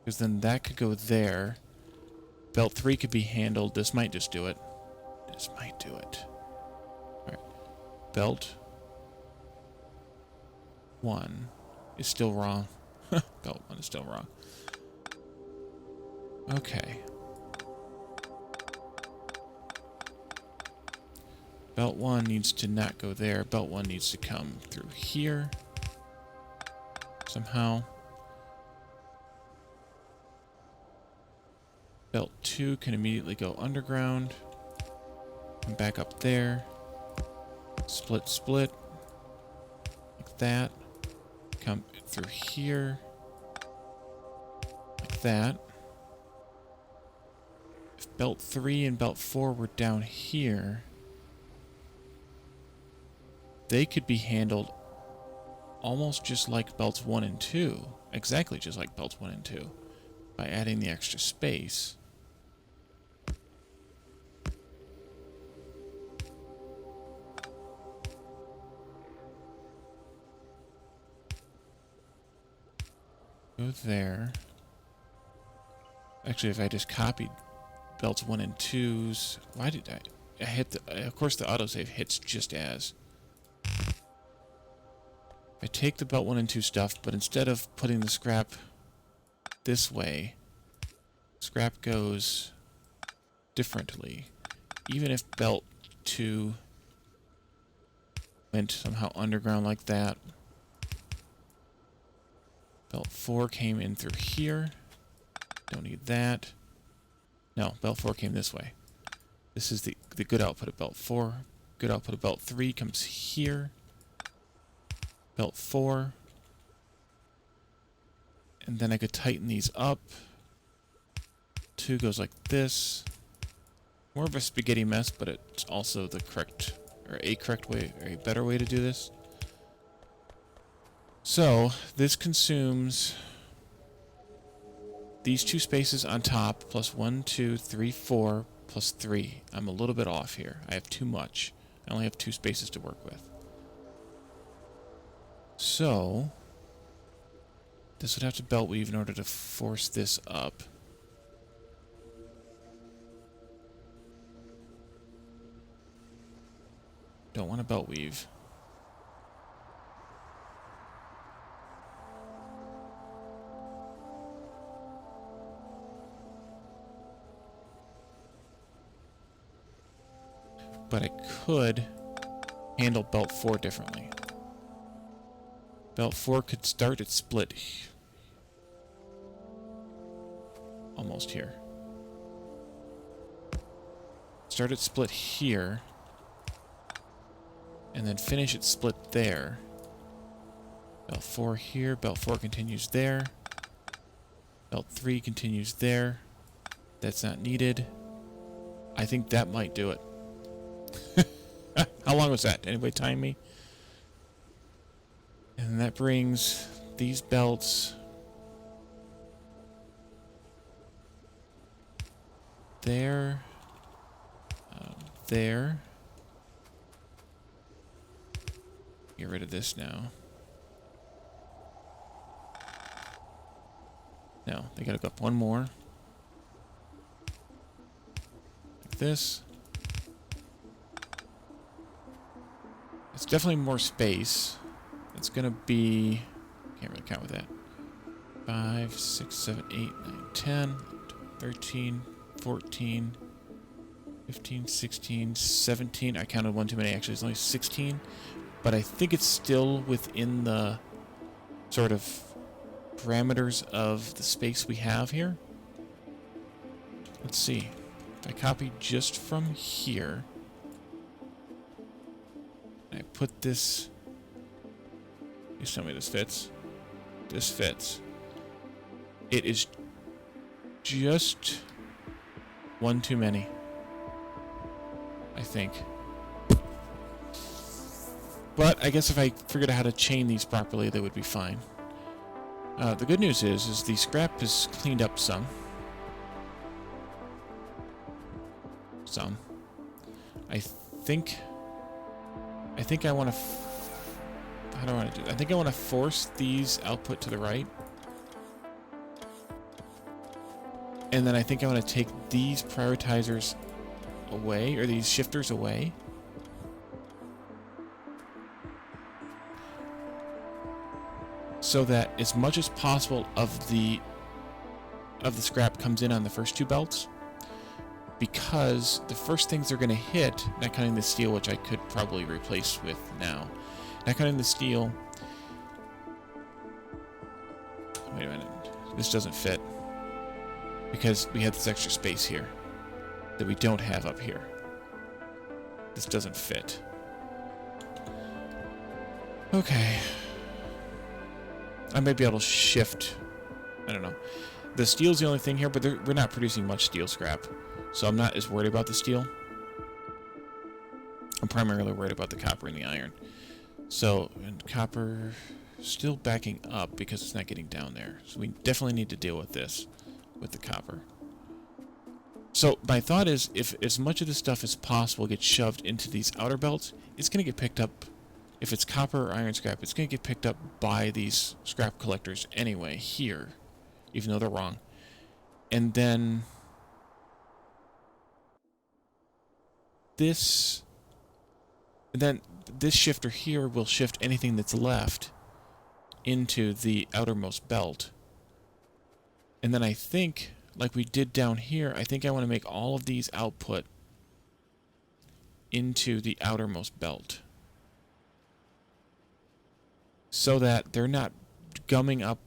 Because then that could go there. Belt 3 could be handled. This might just do it. This might do it. Alright. Belt 1 is still wrong. Belt 1 is still wrong. Okay. Belt 1 needs to not go there. Belt 1 needs to come through here. Somehow. Belt 2 can immediately go underground. Come back up there. Split, split. Like that. Come through here. Like that. If belt 3 and belt 4 were down here, they could be handled almost just like belts 1 and 2. Exactly just like belts 1 and 2. By adding the extra space. Go there. Actually, if I just copied belts 1 and 2's, why did I hit the? Of course, the autosave hits just as. I take the belt 1 and 2 stuff, but instead of putting the scrap this way, scrap goes differently. Even if belt 2 went somehow underground like that. Belt 4 came in through here. Don't need that. No, belt 4 came this way. This is the good output of belt 4. Good output of belt 3 comes here. Belt 4. And then I could tighten these up. 2 goes like this. More of a spaghetti mess, but it's also the correct, or a correct way, or a better way to do this. So, this consumes these 2 spaces on top, plus 1, 2, 3, 4, plus 3. I'm a little bit off here. I have too much. I only have 2 spaces to work with. So, this would have to belt weave in order to force this up. Don't want to belt weave. But I could handle belt 4 differently. Belt 4 could start its split almost here. Start its split here. And then finish its split there. Belt 4 here. Belt 4 continues there. Belt 3 continues there. That's not needed. I think that might do it. How long was that? Anybody time me? And that brings these belts there, there. Get rid of this now. No, they gotta go up one more. Like this. It's definitely more space. It's gonna be... Can't really count with that. 5, 6, 7, 8, 9, 10, 13, 14, 15, 16, 17. I counted one too many, actually. It's only 16. But I think it's still within the sort of parameters of the space we have here. Let's see. If I copy just from here, and I put this... Please tell me this fits. This fits. It is just one too many, I think. But I guess if I figured out how to chain these properly, they would be fine. The good news is the scrap is cleaned up some. Some. I think I want to... How do I want to do that? I think I want to force these output to the right. And then I think I want to take these prioritizers away, or these shifters away. So that as much as possible of the scrap comes in on the first 2 belts. Because the first things they're going to hit, not counting the steel, which I could probably replace with now. Not counting the steel. Wait a minute. This doesn't fit. Because we have this extra space here that we don't have up here. This doesn't fit. Okay. I might be able to shift. I don't know. The steel's the only thing here, but we're not producing much steel scrap. So I'm not as worried about the steel. I'm primarily worried about the copper and the iron. So, and copper still backing up because it's not getting down there. So we definitely need to deal with this, with the copper. So my thought is, if as much of this stuff as possible gets shoved into these outer belts, it's going to get picked up. If it's copper or iron scrap, it's going to get picked up by these scrap collectors anyway, here, even though they're wrong. And then this shifter here will shift anything that's left into the outermost belt. And then I think, like we did down here, I think I want to make all of these output into the outermost belt. So that they're not gumming up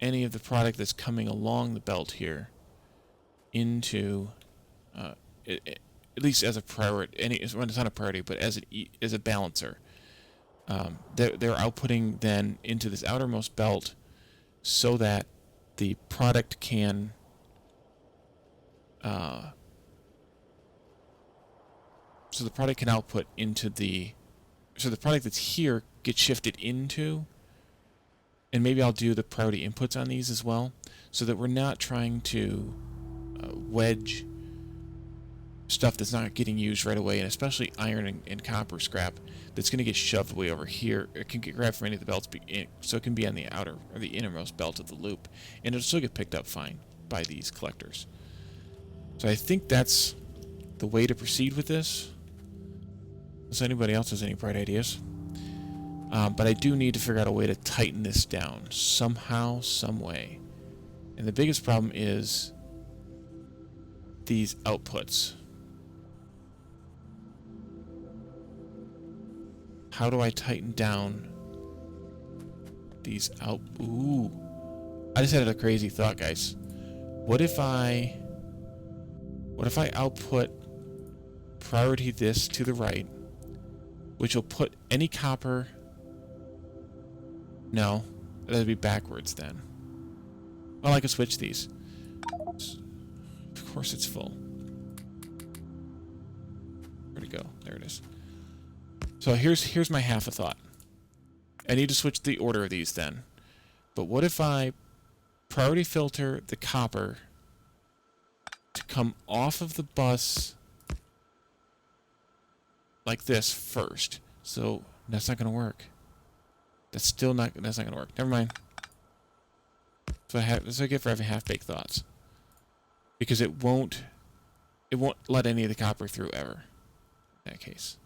any of the product that's coming along the belt here into, at least as a priority, when it's not a priority, but as a balancer. They're outputting then into this outermost belt so that the product can output into so the product that's here gets shifted into, and maybe I'll do the priority inputs on these as well, so that we're not trying to wedge stuff that's not getting used right away, and especially iron and copper scrap that's going to get shoved way over here. It can get grabbed from any of the belts, so it can be on the outer or the innermost belt of the loop, and it'll still get picked up fine by these collectors. So I think that's the way to proceed with this. Unless anybody else has any bright ideas. But I do need to figure out a way to tighten this down somehow, some way. And the biggest problem is these outputs. How do I tighten down these Ooh. I just had a crazy thought, guys. What if I output priority this to the right, which will put any copper... No, that'd be backwards then. Well, I can switch these. Of course it's full. Where'd it go? There it is. So here's my half a thought. I need to switch the order of these then. But what if I priority filter the copper to come off of the bus like this first? So that's not going to work. That's not going to work. Never mind. So that's what I get for having half-baked thoughts. Because it won't let any of the copper through ever. In that case.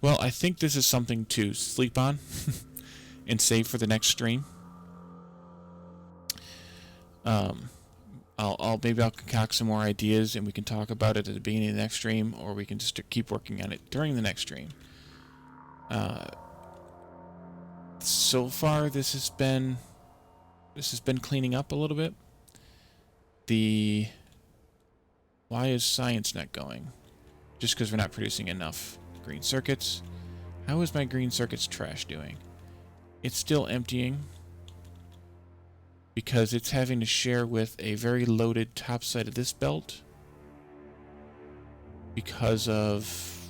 Well, I think this is something to sleep on and save for the next stream. Maybe I'll concoct some more ideas and we can talk about it at the beginning of the next stream, or we can just keep working on it during the next stream. So far, this has been cleaning up a little bit. Why is science not going? Just because we're not producing enough green circuits. How is my green circuits trash doing? It's still emptying because it's having to share with a very loaded top side of this belt because of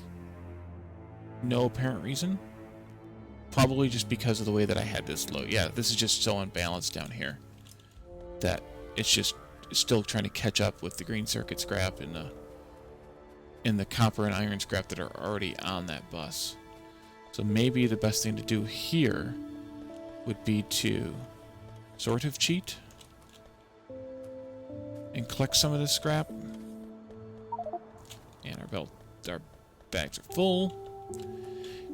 no apparent reason. Probably just because of the way that I had this load. Yeah, this is just so unbalanced down here that it's still trying to catch up with the green circuit scrap and the copper and iron scrap that are already on that bus. So maybe the best thing to do here would be to sort of cheat and collect some of this scrap. And our bags are full.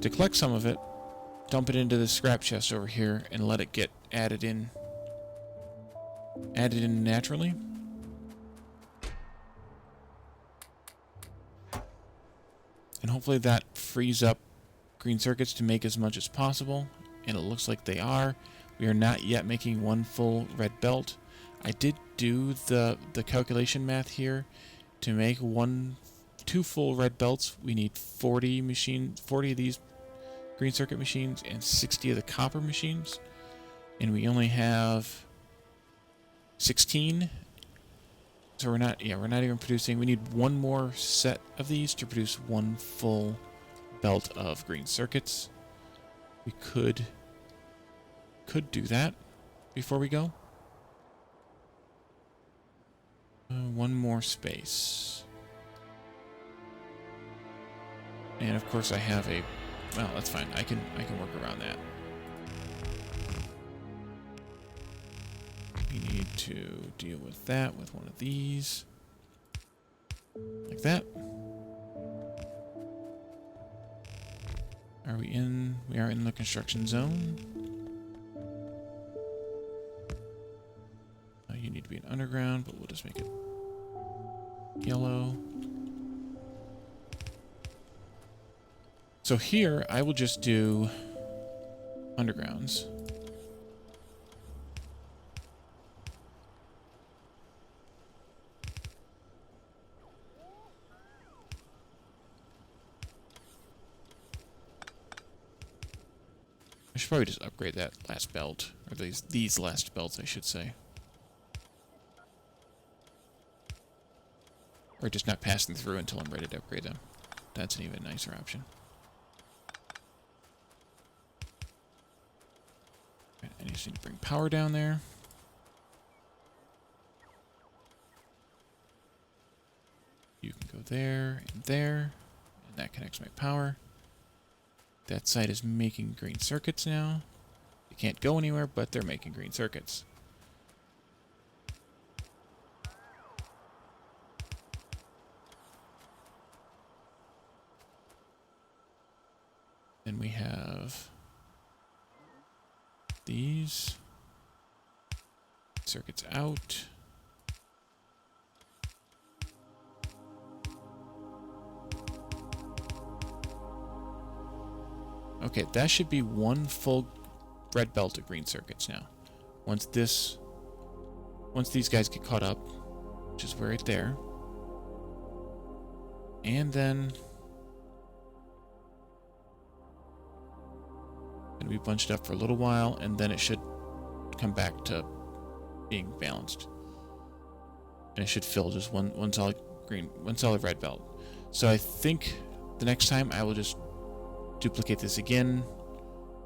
To collect some of it, dump it into the scrap chest over here and let it get added in naturally. And hopefully that frees up green circuits to make as much as possible. And it looks like they are. We are not yet making one full red belt. I did do the calculation math here. To make 2 full red belts, we need 40 of these green circuit machines and 60 of the copper machines. And we only have 16. So we're not even producing. We need one more set of these to produce one full belt of green circuits. We could do that before we go. One more space. And of course I have well, that's fine. I can work around that. We need to deal with that with one of these. Like that. Are we in? We are in the construction zone. You need to be an underground, but we'll just make it yellow. So here, I will just do undergrounds. I should probably just upgrade that last belt, or these last belts, I should say. Or just not pass them through until I'm ready to upgrade them. That's an even nicer option. I just need to bring power down there. You can go there, and that connects my power. That side is making green circuits now. They can't go anywhere, but they're making green circuits. Then we have these circuits out. Okay, that should be one full red belt of green circuits now. Once these guys get caught up, which is right there, and then gonna be bunched up for a little while, and then it should come back to being balanced, and it should fill just one solid red belt. So I think the next time I will just duplicate this again,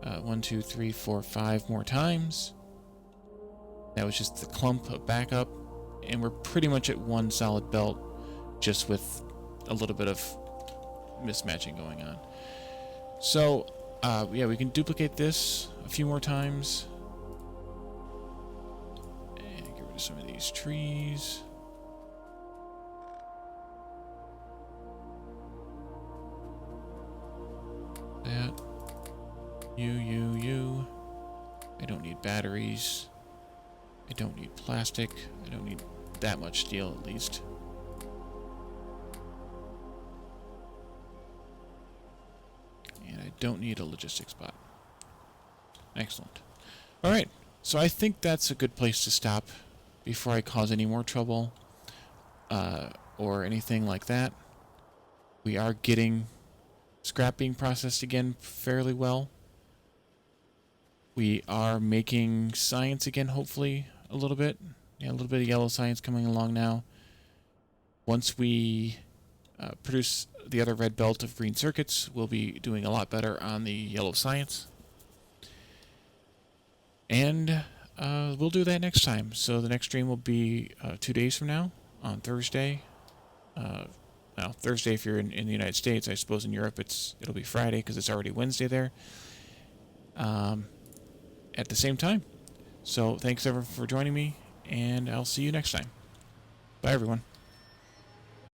1, 2, 3, 4, 5 more times. That was just the clump of backup, and we're pretty much at one solid belt, just with a little bit of mismatching going on. So yeah, we can duplicate this a few more times, and get rid of some of these trees. That. You. I don't need batteries. I don't need plastic. I don't need that much steel, at least. And I don't need a logistics bot. Excellent. Alright, so I think that's a good place to stop before I cause any more trouble or anything like that. We are getting scrap being processed again fairly well. We are making science again, hopefully, a little bit. Yeah, a little bit of yellow science coming along now. Once we produce the other red belt of green circuits, we'll be doing a lot better on the yellow science. And we'll do that next time. So the next stream will be 2 days from now, on Thursday. Well, Thursday if you're in the United States. I suppose in Europe it'll be Friday because it's already Wednesday there. At the same time. So thanks everyone for joining me, and I'll see you next time. Bye everyone.